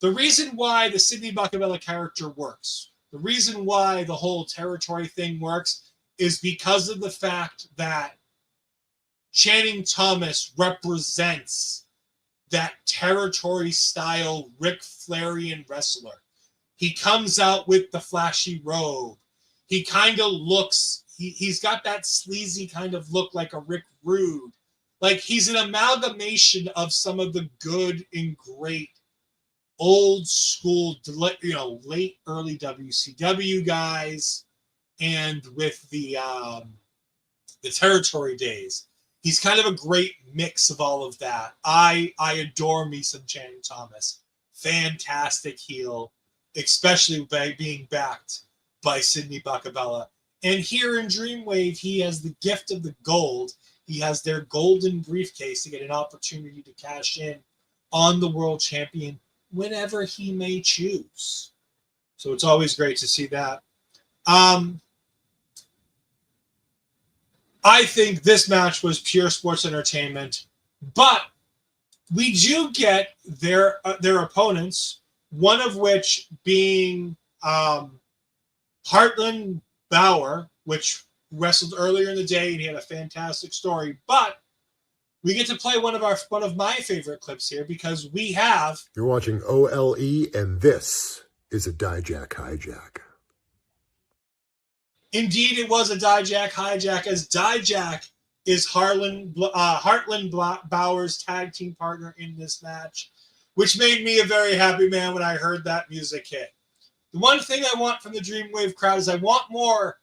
the reason why the Sidney Bacabella character works, the reason why the whole territory thing works, is because of the fact that Channing Thomas represents that territory-style Ric Flairian wrestler. He comes out with the flashy robe. He kind of looks, he's got that sleazy kind of look like a Rick Rude. Like he's an amalgamation of some of the good and great old school, late early WCW guys, and with the territory days. He's kind of a great mix of all of that. I adore me some Channing Thomas. Fantastic heel, especially by being backed by Sydney Bacabella. And here in Dreamwave, he has the gift of the gold. He has their golden briefcase to get an opportunity to cash in on the world champion whenever he may choose. So it's always great to see that. I think this match was pure sports entertainment, but we do get their opponents, one of which being Harlenbower, which wrestled earlier in the day, and he had a fantastic story. But we get to play one of my favorite clips here because we have. You're watching OLE, and this is a Dijak hijack. Indeed, it was a Dijak hijack, as Dijak is Harlenbower's tag team partner in this match, which made me a very happy man when I heard that music hit. The one thing I want from the Dreamwave crowd is I want more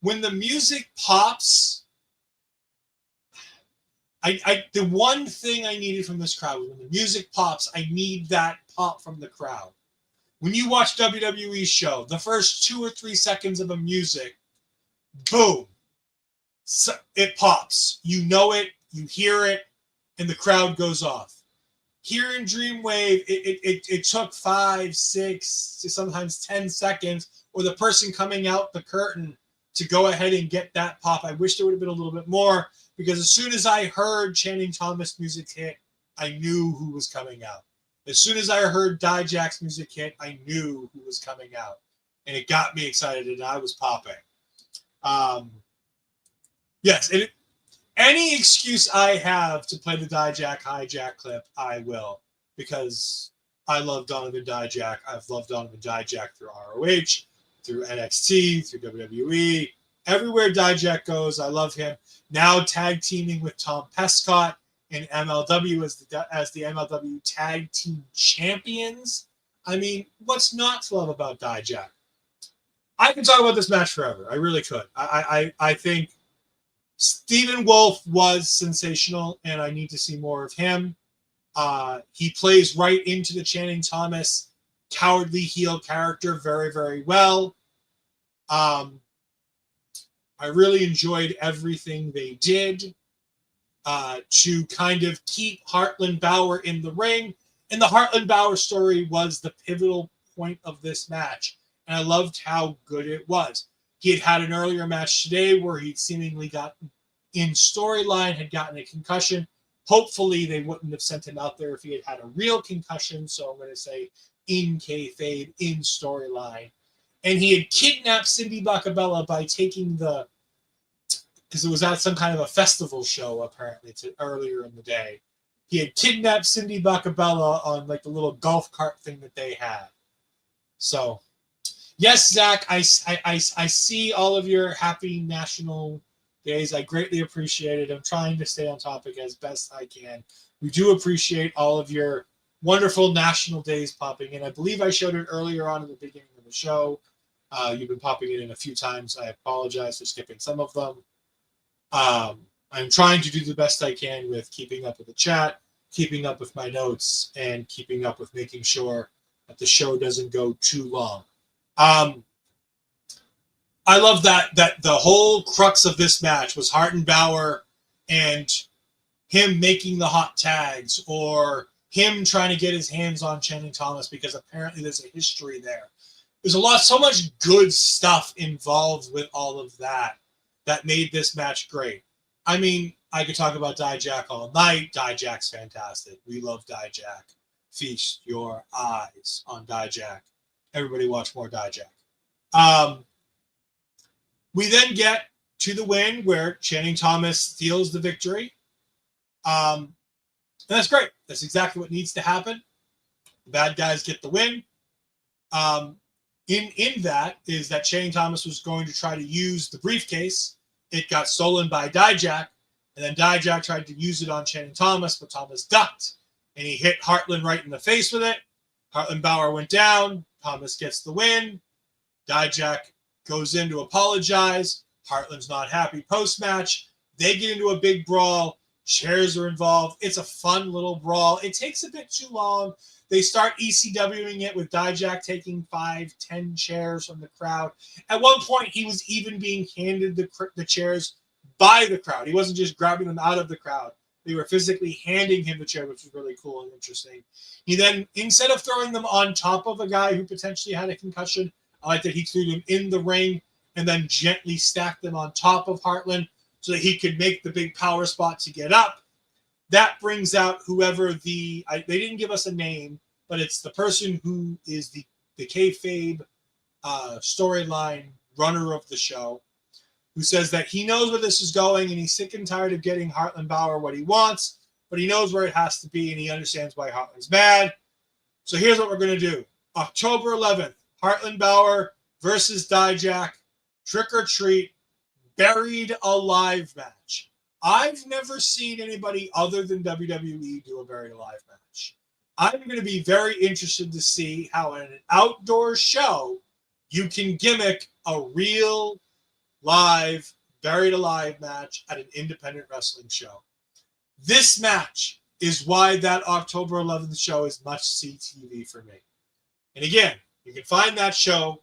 when the music pops. The one thing I needed from this crowd was when the music pops, I need that pop from the crowd. When you watch WWE's show, the first 2 or 3 seconds of a music, boom, so it pops. You know it, you hear it, and the crowd goes off. Here in Dreamwave, it took 5, 6, sometimes 10 seconds, or the person coming out the curtain to go ahead and get that pop. I wish there would have been a little bit more, because as soon as I heard Channing Thomas music hit, I knew who was coming out. As soon as I heard Dijak's music hit, I knew who was coming out. And it got me excited, and I was popping. Yes, any excuse I have to play the Dijak hijack clip, I will, because I love Donovan Dijak. I've loved Donovan Dijak through ROH, through NXT, through WWE. Everywhere Dijak goes, I love him. Now tag teaming with Tom Pescott in MLW as the MLW Tag Team Champions. I mean, what's not to love about Dijak? I can talk about this match forever. I really could. I think Stephen Wolf was sensational, and I need to see more of him. He plays right into the Channing Thomas cowardly heel character very, very well. I really enjoyed everything they did to kind of keep Harlenbower in the ring. And the Harlenbower story was the pivotal point of this match. And I loved how good it was. He had an earlier match today where he'd seemingly gotten in storyline, had gotten a concussion. Hopefully they wouldn't have sent him out there if he had had a real concussion. So I'm going to say in kayfabe, in storyline. And he had kidnapped Cindy Bacabella by taking because it was at some kind of a festival show apparently earlier in the day. He had kidnapped Cindy Bacabella on like the little golf cart thing that they had. So, yes, Zach, I see all of your happy national days. I greatly appreciate it. I'm trying to stay on topic as best I can. We do appreciate all of your wonderful national days popping in. I believe I showed it earlier on in the beginning of the show. You've been popping it in a few times. I apologize for skipping some of them. I'm trying to do the best I can with keeping up with the chat, keeping up with my notes, and keeping up with making sure that the show doesn't go too long. I love that the whole crux of this match was Harlenbower and him making the hot tags, or him trying to get his hands on Channing Thomas, because apparently there's a history there. There's so much good stuff involved with all of that made this match great. I mean, I could talk about Dijak all night. Dijak's fantastic. We love Dijak. Feast your eyes on Dijak. Everybody watch more Dijak. We then get to the win where Channing Thomas steals the victory. And that's great. That's exactly what needs to happen. The bad guys get the win. in that is that Channing Thomas was going to try to use the briefcase. It got stolen by Dijak, and then Dijak tried to use it on Channing Thomas, but Thomas ducked, and he hit Hartland right in the face with it. Harlenbower went down. Thomas gets the win. Dijak goes in to apologize. Hartland's not happy post-match. They get into a big brawl. Chairs are involved. It's a fun little brawl. It takes a bit too long. They start ECWing it with Dijak taking 5-10 chairs from the crowd. At one point, he was even being handed the chairs by the crowd. He wasn't just grabbing them out of the crowd. They were physically handing him the chair, which was really cool and interesting. He then, instead of throwing them on top of a guy who potentially had a concussion, I like that he threw them in the ring and then gently stacked them on top of Hartland so that he could make the big power spot to get up. That brings out whoever they didn't give us a name, but it's the person who is the kayfabe storyline runner of the show, who says that he knows where this is going and he's sick and tired of getting Harlenbower what he wants, but he knows where it has to be and he understands why Hartland's mad. So here's what we're going to do. October 11th, Harlenbower versus Dijak, Trick or Treat, Buried Alive match. I've never seen anybody other than WWE do a Buried Alive match. I'm going to be very interested to see how in an outdoor show you can gimmick a real live Buried Alive match at an independent wrestling show. This match is why that October 11th show is must-see TV for me. And again, you can find that show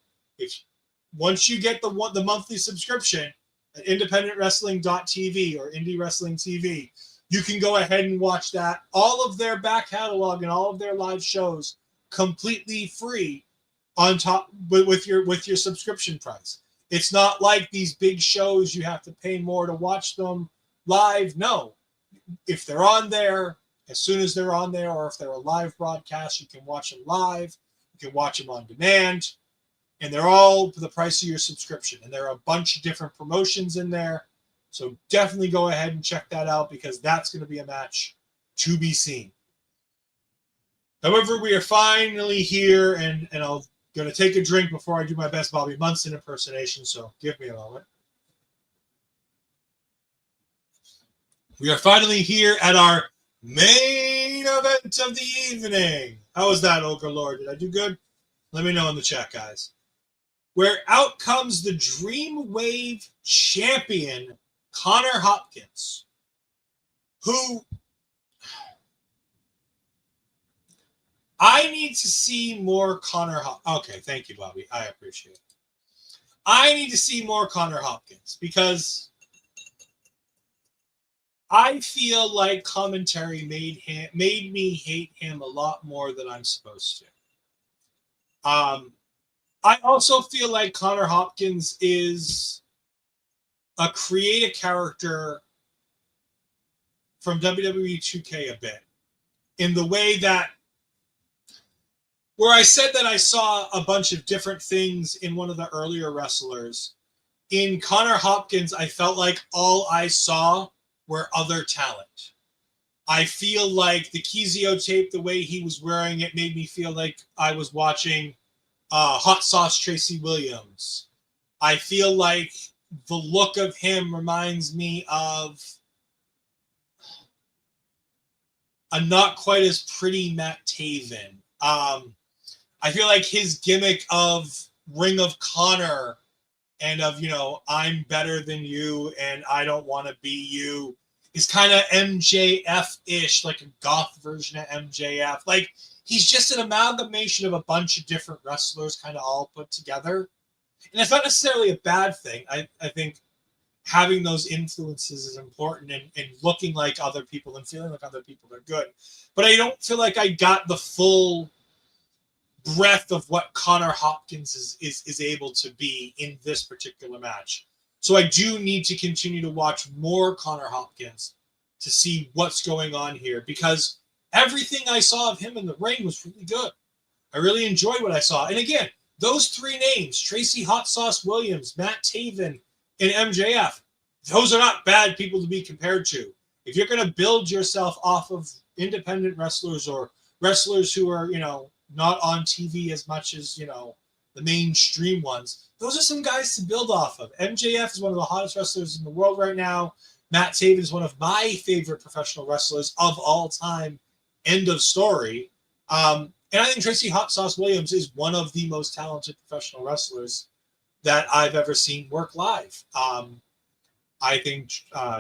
once you get the monthly subscription at independentwrestling.tv or Indie Wrestling TV. You can go ahead and watch that. All of their back catalog and all of their live shows completely free on top with your subscription price. It's not like these big shows you have to pay more to watch them live. No. If they're on there, as soon as they're on there, or if they're a live broadcast, you can watch them live. You can watch them on demand. And they're all for the price of your subscription. And there are a bunch of different promotions in there. So definitely go ahead and check that out because that's going to be a match to be seen. However, we are finally here, and I'm going to take a drink before I do my best Bobby Munson impersonation, so give me a moment. We are finally here at our main event of the evening. How was that, Ogre Lord? Did I do good? Let me know in the chat, guys. Where out comes the Dreamwave champion, Connor Hopkins, who I need to see more Connor Hopkins. Okay, thank you, Bobby. I appreciate it. I need to see more Connor Hopkins because I feel like commentary made me hate him a lot more than I'm supposed to. I also feel like Connor Hopkins is a creative character from WWE 2K a bit, in the way that where I said that I saw a bunch of different things in one of the earlier wrestlers, in Connor Hopkins, I felt like all I saw were other talent. I feel like the Kizio tape, the way he was wearing it, made me feel like I was watching Hot Sauce Tracy Williams. I feel like the look of him reminds me of a not quite as pretty Matt Taven. I feel like his gimmick of Ring of Connor and of, I'm better than you and I don't want to be you is kind of MJF-ish, like a goth version of MJF. Like, he's just an amalgamation of a bunch of different wrestlers kind of all put together. And it's not necessarily a bad thing. I think having those influences is important and looking like other people and feeling like other people are good. But I don't feel like I got the full breadth of what Connor Hopkins is able to be in this particular match. So I do need to continue to watch more Connor Hopkins to see what's going on here, because everything I saw of him in the ring was really good. I really enjoyed what I saw. And again, those three names, Tracy Hot Sauce Williams, Matt Taven, and MJF, those are not bad people to be compared to. If you're going to build yourself off of independent wrestlers or wrestlers who are, not on TV as much as, the mainstream ones, those are some guys to build off of. MJF is one of the hottest wrestlers in the world right now. Matt Taven is one of my favorite professional wrestlers of all time. End of story. And I think Tracy Hot Sauce Williams is one of the most talented professional wrestlers that I've ever seen work live. I think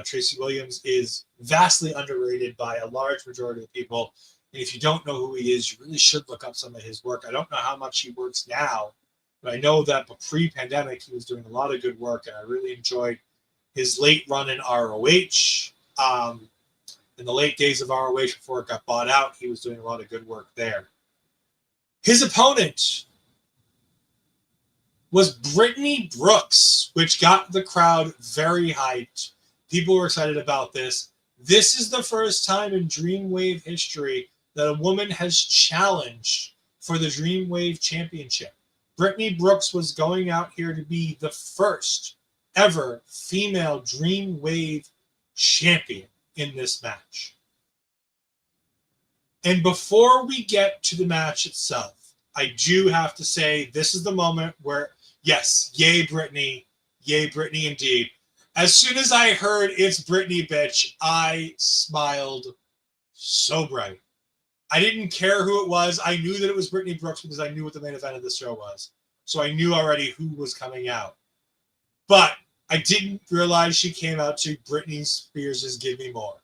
Tracy Williams is vastly underrated by a large majority of people. And if you don't know who he is, you really should look up some of his work. I don't know how much he works now, but I know that pre-pandemic, he was doing a lot of good work, and I really enjoyed his late run in ROH. In the late days of ROH before it got bought out, he was doing a lot of good work there. His opponent was Brittnie Brooks, which got the crowd very hyped. People were excited about this. This is the first time in Dreamwave history that a woman has challenged for the Dreamwave Championship. Brittnie Brooks was going out here to be the first ever female Dreamwave champion in this match. And before we get to the match itself, I do have to say this is the moment where, yes, yay Brittnie indeed. As soon as I heard it's Brittnie, bitch, I smiled so bright. I didn't care who it was. I knew that it was Brittnie Brooks because I knew what the main event of this show was. So I knew already who was coming out. But I didn't realize she came out to Britney Spears' Give Me More,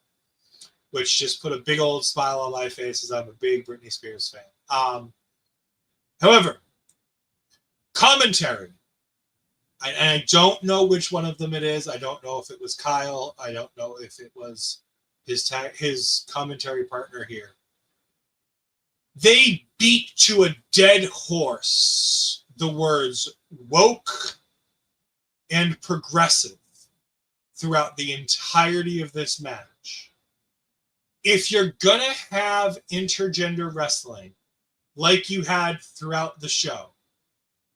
which just put a big old smile on my face as I'm a big Britney Spears fan. However, commentary. I don't know which one of them it is. I don't know if it was Kyle. I don't know if it was his commentary partner here. They beat to a dead horse the words woke and progressive throughout the entirety of this match. If you're going to have intergender wrestling like you had throughout the show,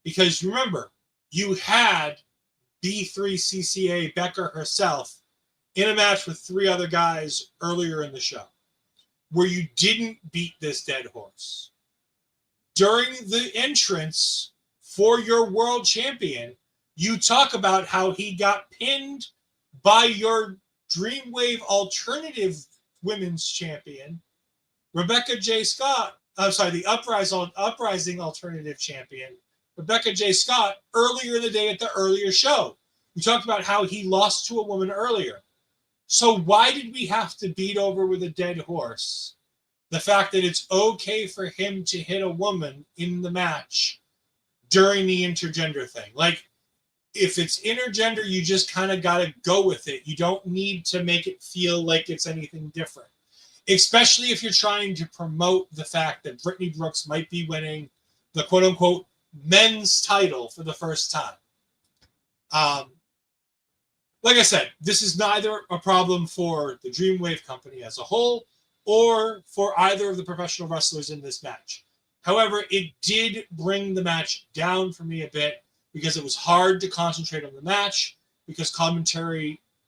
because remember, you had B3CCA Becca herself in a match with 3 other guys earlier in the show, where you didn't beat this dead horse. During the entrance for your world champion, you talk about how he got pinned by your Dreamwave alternative women's champion, Rebecca J. Scott. I'm sorry, the Uprising alternative champion, Rebecca J. Scott, earlier in the day at the earlier show. We talked about how he lost to a woman earlier. So why did we have to beat over with a dead horse the fact that it's okay for him to hit a woman in the match during the intergender thing? Like, if it's intergender, you just kind of got to go with it. You don't need to make it feel like it's anything different, especially if you're trying to promote the fact that Brittnie Brooks might be winning the quote-unquote men's title for the first time. Like I said, this is neither a problem for the Dreamwave company as a whole or for either of the professional wrestlers in this match. However, it did bring the match down for me a bit because it was hard to concentrate on the match because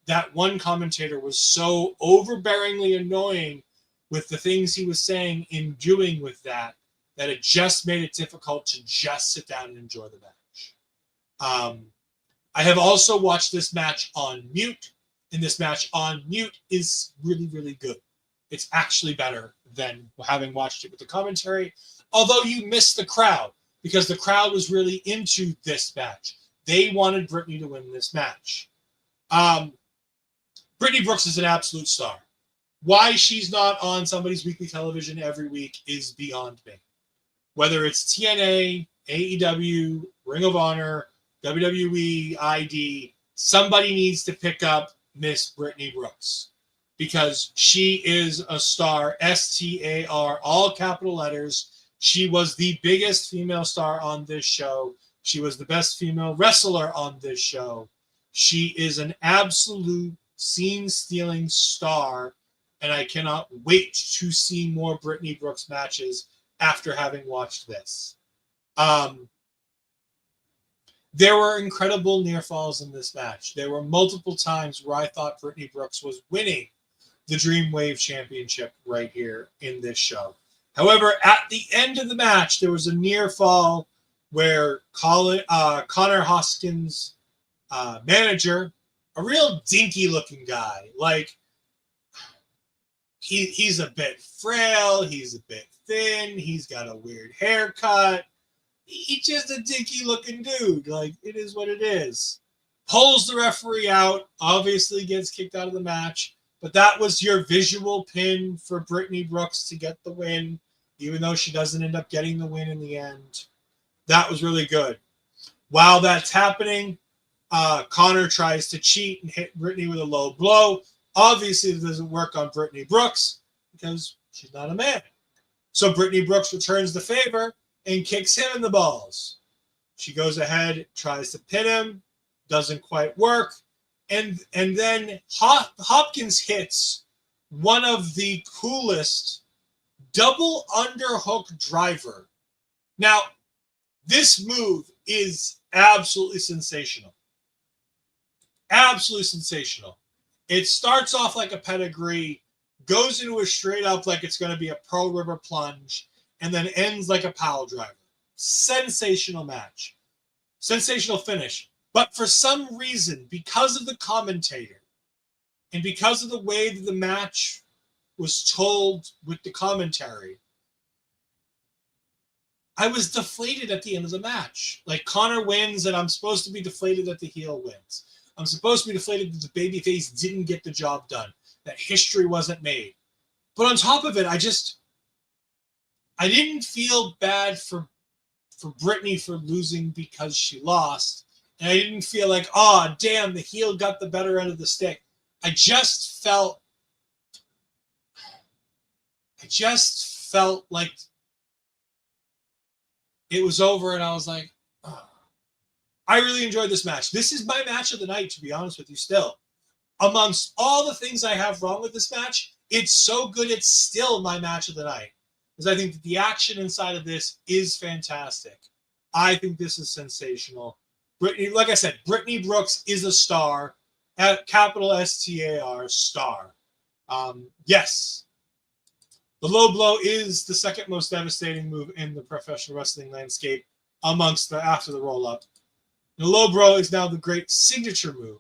that one commentator was so overbearingly annoying with the things he was saying and doing with that it just made it difficult to just sit down and enjoy the match. I have also watched this match on mute, and this match on mute is really, really good. It's actually better than having watched it with the commentary, although you miss the crowd because the crowd was really into this match. They wanted Brittnie to win this match. Brittnie Brooks is an absolute star. Why she's not on somebody's weekly television every week is beyond me. Whether it's TNA, AEW, Ring of Honor, WWE, ID, somebody needs to pick up Miss Brittnie Brooks because she is a star, S-T-A-R, all capital letters. She was the biggest female star on this show. She was the best female wrestler on this show. She is an absolute scene-stealing star, and I cannot wait to see more Brittnie Brooks matches after having watched this. There were incredible near falls in this match. There were multiple times where I thought Brittnie Brooks was winning the Dreamwave Championship right here in this show. However, at the end of the match, there was a near fall where Connor Hoskins' manager, a real dinky-looking guy, like he's a bit frail, he's a bit thin, he's got a weird haircut. He's just a dinky-looking dude. Like, it is what it is. Pulls the referee out, obviously gets kicked out of the match, but that was your visual pin for Brittnie Brooks to get the win, even though she doesn't end up getting the win in the end. That was really good. While that's happening, Connor tries to cheat and hit Brittnie with a low blow. Obviously, it doesn't work on Brittnie Brooks because she's not a man. So Brittnie Brooks returns the favor and kicks him in the balls. She goes ahead, tries to pin him, doesn't quite work, and then Hopkins hits one of the coolest double underhook driver. Now, this move is absolutely sensational. Absolutely sensational. It starts off like a pedigree, goes into a straight up like it's going to be a Pearl River plunge, and then ends like a pile driver. Sensational match. Sensational finish. But for some reason, because of the commentator, and because of the way that the match was told with the commentary, I was deflated at the end of the match. Like, Connor wins, and I'm supposed to be deflated that the heel wins. I'm supposed to be deflated that the babyface didn't get the job done, that history wasn't made. But on top of it, I didn't feel bad for Brittnie for losing because she lost. And I didn't feel like, oh, damn, the heel got the better end of the stick. I just felt like it was over, and I was like, oh. I really enjoyed this match. This is my match of the night, to be honest with you, still. Amongst all the things I have wrong with this match, it's so good it's still my match of the night. Because I think that the action inside of this is fantastic. I think this is sensational. Brittnie, like I said, Brittnie Brooks is a star. Capital STAR, star. Yes. The low blow is the second most devastating move in the professional wrestling landscape after the roll-up. The low blow is now the great signature move.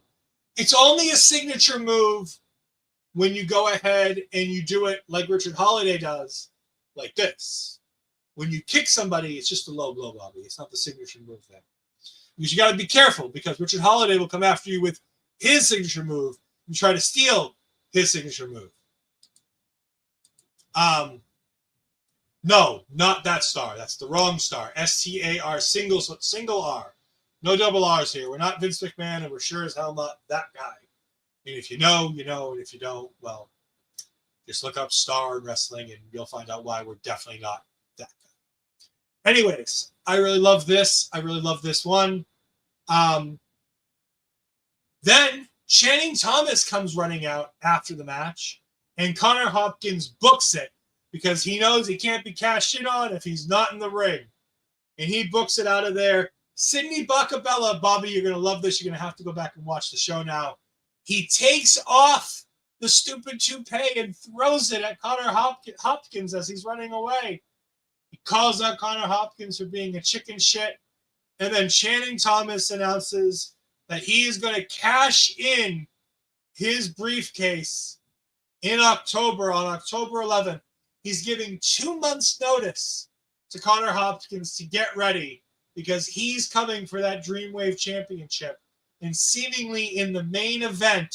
It's only a signature move when you go ahead and you do it like Richard Holiday does, like this. When you kick somebody, it's just a low blow, Bobby. It's not the signature move thing. Because you got to be careful, because Richard Holiday will come after you with his signature move and try to steal his signature move. No, not that star. That's the wrong star. STAR, single R. No double R's here. We're not Vince McMahon, and we're sure as hell not that guy. And if you know, you know, and if you don't, well, just look up star in wrestling, and you'll find out why we're definitely not that guy. Anyways, I really love this. I really love this one. Then Channing Thomas comes running out after the match, and Connor Hopkins books it because he knows he can't be cashed in on if he's not in the ring. And he books it out of there. Sydney Bacabella, Bobby, you're going to love this. You're going to have to go back and watch the show now. He takes off the stupid toupee and throws it at Connor Hopkins as he's running away. He calls out Connor Hopkins for being a chicken shit. And then Channing Thomas announces that he is going to cash in his briefcase in October, on October 11th. He's giving 2 months' notice to Connor Hopkins to get ready, because he's coming for that Dreamwave Championship. And seemingly in the main event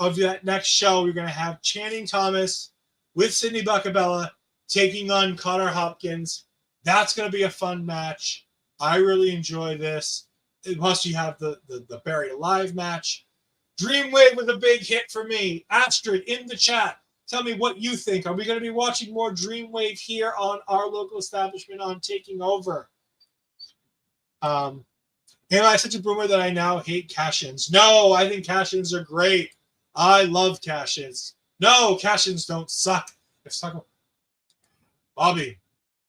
of that next show, we're going to have Channing Thomas with Sydney Bacabella taking on Connor Hopkins. That's going to be a fun match. I really enjoy this. Plus, you have the Buried Alive match. Dreamwave was a big hit for me. Astrid, in the chat, tell me what you think. Are we going to be watching more Dreamwave here on our local establishment on Taking Over? Am I such a boomer that I now hate cash-ins? No, I think cash-ins are great. I love cash-ins. No, cash-ins don't suck. Let's talk about Bobby.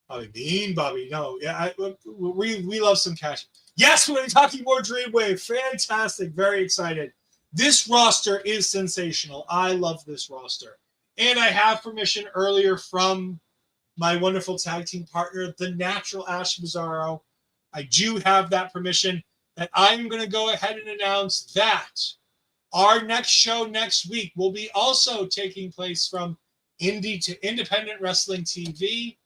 Bobby. No, yeah, we love some cash. Yes, we're talking more Dreamwave. Fantastic. Very excited. This roster is sensational. I love this roster. And I have permission earlier from my wonderful tag team partner, the Natural Ash Bizarro. I do have that permission that I'm going to go ahead and announce that our next show next week will be also taking place from Indie to Independent Wrestling TV.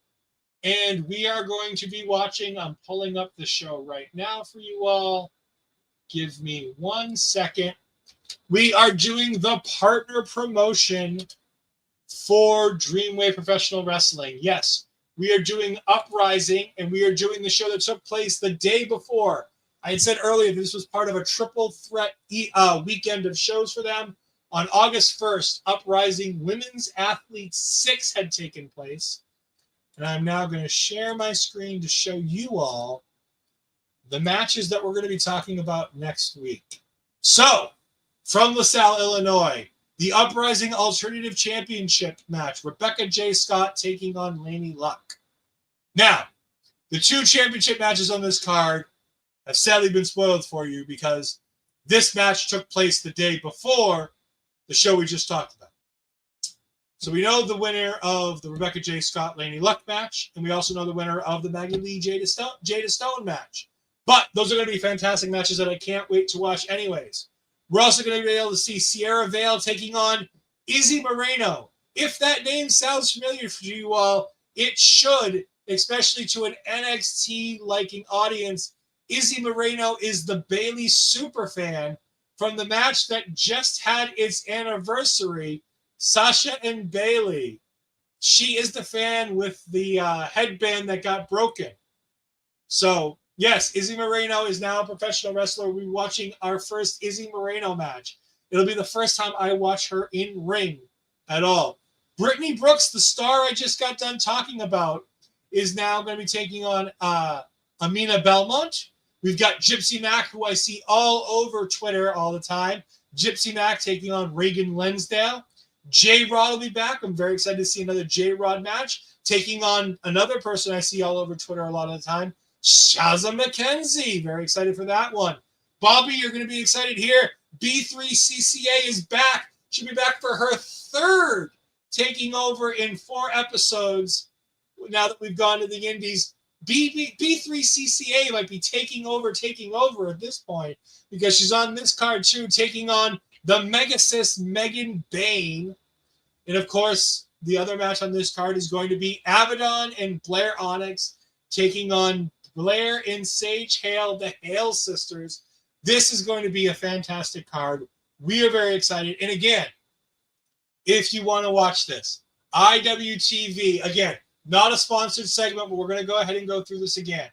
And we are going to be watching, I'm pulling up the show right now for you all. Give me 1 second. We are doing the partner promotion for Dreamwave Professional Wrestling. Yes, we are doing Uprising, and we are doing the show that took place the day before. I had said earlier this was part of a triple threat weekend of shows for them. On August 1st, Uprising Women's Athletes 6 had taken place. And I'm now going to share my screen to show you all the matches that we're going to be talking about next week. So, from LaSalle, Illinois, the Uprising Alternative Championship match, Rebecca J. Scott taking on Lanie Luck. Now, the 2 championship matches on this card have sadly been spoiled for you because this match took place the day before the show we just talked about. So we know the winner of the Rebecca J. Scott Lanie Luck match, and we also know the winner of the Maggie Lee Jada Stone match. But those are going to be fantastic matches that I can't wait to watch anyways. We're also going to be able to see Sierra Vale taking on Izzy Moreno. If that name sounds familiar for you all, it should, especially to an NXT-liking audience. Izzy Moreno is the Bayley superfan from the match that just had its anniversary, Sasha and Bayley. She is the fan with the headband that got broken. So, yes, Izzy Moreno is now a professional wrestler. We're watching our first Izzy Moreno match. It'll be the first time I watch her in ring at all. Brittnie Brooks, the star I just got done talking about, is now going to be taking on Amina Belmont. We've got Gypsy Mac, who I see all over Twitter all the time. Gypsy Mac taking on Reagan Lensdale. J-Rod will be back. I'm very excited to see another J-Rod match, taking on another person I see all over Twitter a lot of the time, Shazza McKenzie. Very excited for that one. Bobby, you're going to be excited here. B3CCA is back. She'll be back for her 3rd taking over in 4 episodes now that we've gone to the Indies. B3CCA might be taking over at this point because she's on this card too, taking on the Megasis Megan Bain. And of course, the other match on this card is going to be Abadon and Blair Onyx taking on Blair and Sage Hale, the Hale sisters. This is going to be a fantastic card. We are very excited. And again, if you want to watch this, IWTV, again, not a sponsored segment, but we're going to go ahead and go through this again.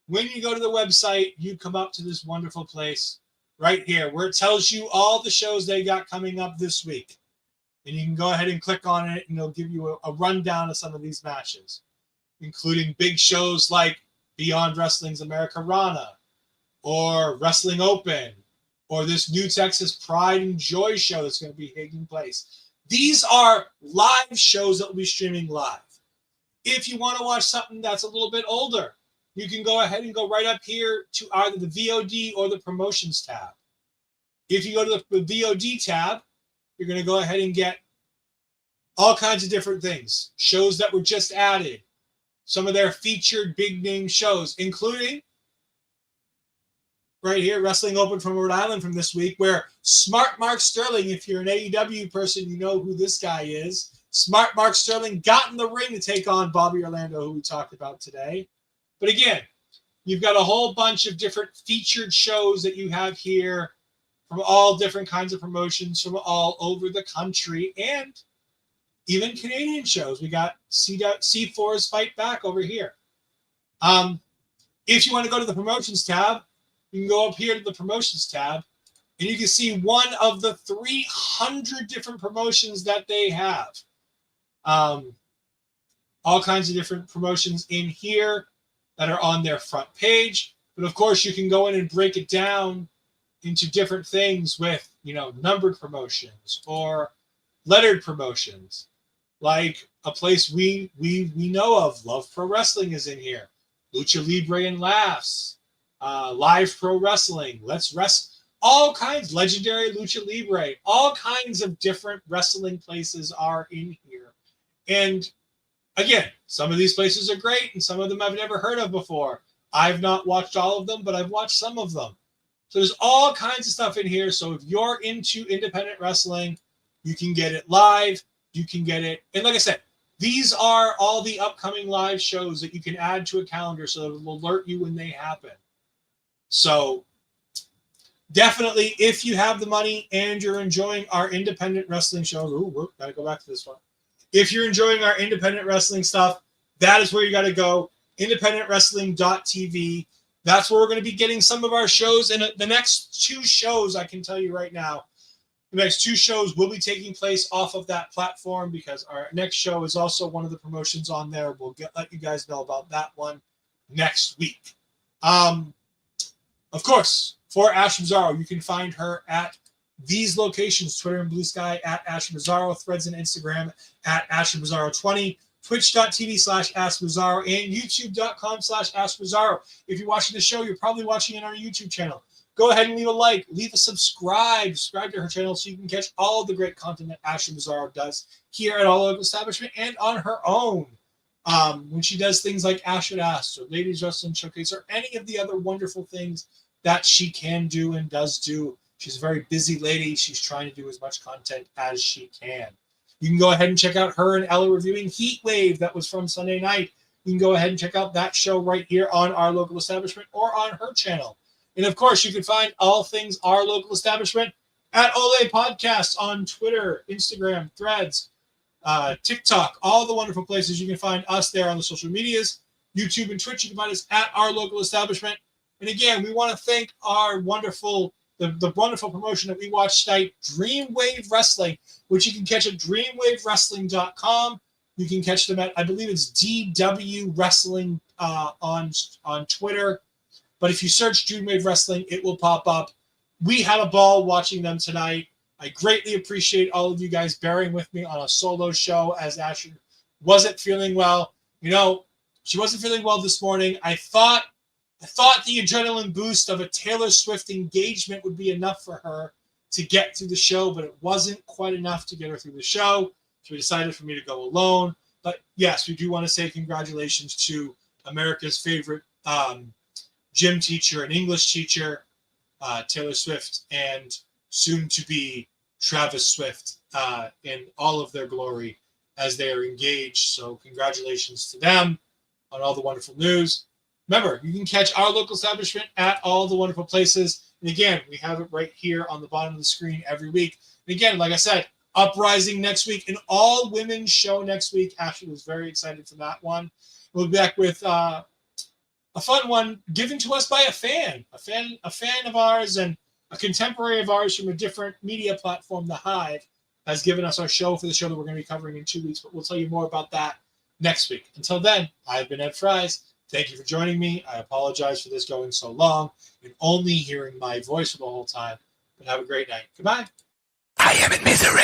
When you go to the website, you come up to this wonderful place right here where it tells you all the shows they got coming up this week. And you can go ahead and click on it, and it'll give you a rundown of some of these matches, including big shows like Beyond Wrestling's America Rana, or Wrestling Open, or this New Texas Pride and Joy show that's going to be taking place. These are live shows that will be streaming live. If you want to watch something that's a little bit older, you can go ahead and go right up here to either the VOD or the Promotions tab. If you go to the VOD tab, you're going to go ahead and get all kinds of different things. Shows that were just added. Some of their featured big name shows, including right here, Wrestling Open from Rhode Island from this week, where Smart Mark Sterling, if you're an AEW person, you know who this guy is. Smart Mark Sterling got in the ring to take on Bobby Orlando, who we talked about today. But again, you've got a whole bunch of different featured shows that you have here from all different kinds of promotions from all over the country and even Canadian shows. We got C4's Fight Back over here. If you want to go to the Promotions tab, you can go up here to the Promotions tab, and you can see one of the 300 different promotions that they have. All kinds of different promotions in here that are on their front page. But of course, you can go in and break it down into different things with, numbered promotions or lettered promotions. Like a place we know of, Love Pro Wrestling is in here. Lucha Libre and Laughs, Live Pro Wrestling, Let's Wrestle, all kinds, Legendary Lucha Libre, all kinds of different wrestling places are in here. And again, some of these places are great and some of them I've never heard of before. I've not watched all of them, but I've watched some of them. So there's all kinds of stuff in here. So if you're into independent wrestling, you can get it live. You can get it. And like I said, these are all the upcoming live shows that you can add to a calendar so that it will alert you when they happen. So definitely, if you have the money and you're enjoying our independent wrestling shows, gotta go back to this one. If you're enjoying our independent wrestling stuff, that is where you got to go. independentwrestling.tv. That's where we're going to be getting some of our shows. And the next 2 shows, I can tell you right now, the next 2 shows will be taking place off of that platform because our next show is also one of the promotions on there. We'll let you guys know about that one next week. Of course, for Ash Mazzaro, you can find her at these locations: Twitter and Blue Sky at Ash Mazzaro, Threads and Instagram at Ash Mazzaro 20, twitch.tv/Ash Mazzaro, and youtube.com/Ash Mazzaro. If you're watching the show, you're probably watching it on our YouTube channel. Go ahead and leave a like, leave a subscribe to her channel so you can catch all the great content that Ash Mazzaro does here at All Local Establishment and on her own. When she does things like Ash at Ask or Ladies Wrestling Showcase or any of the other wonderful things that she can do and does do. She's a very busy lady. She's trying to do as much content as she can. You can go ahead and check out her and Ella reviewing Heat Wave. That was from Sunday night. You can go ahead and check out that show right here on Our Local Establishment or on her channel. And of course, you can find all things Our Local Establishment at Ole Podcasts on Twitter, Instagram, Threads, TikTok, all the wonderful places. You can find us there on the social medias, YouTube and Twitch. You can find us at Our Local Establishment. And again, we want to thank our wonderful, the wonderful promotion that we watched tonight, Dreamwave Wrestling, which you can catch at dreamwavewrestling.com. You can catch them at, I believe it's DW Wrestling on Twitter. But if you search Dreamwave Wrestling, it will pop up. We had a ball watching them tonight. I greatly appreciate all of you guys bearing with me on a solo show as Asher wasn't feeling well. You know, she wasn't feeling well this morning. I thought the adrenaline boost of a Taylor Swift engagement would be enough for her to get through the show, but it wasn't quite enough to get her through the show. So we decided for me to go alone. But yes, we do want to say congratulations to America's favorite gym teacher and English teacher, Taylor Swift, and soon to be Travis Swift in all of their glory as they are engaged. So congratulations to them on all the wonderful news. Remember, you can catch Our Local Establishment at all the wonderful places. And again, we have it right here on the bottom of the screen every week. And again, like I said, Uprising next week, an all-women's show next week. Ashley was very excited for that one. We'll be back with a fun one given to us by a fan of ours and a contemporary of ours from a different media platform, The Hive, has given us our show for the show that we're going to be covering in 2 weeks. But we'll tell you more about that next week. Until then, I've been Ed Fries. Thank you for joining me. I apologize for this going so long and only hearing my voice for the whole time. But have a great night. Goodbye. I am in misery.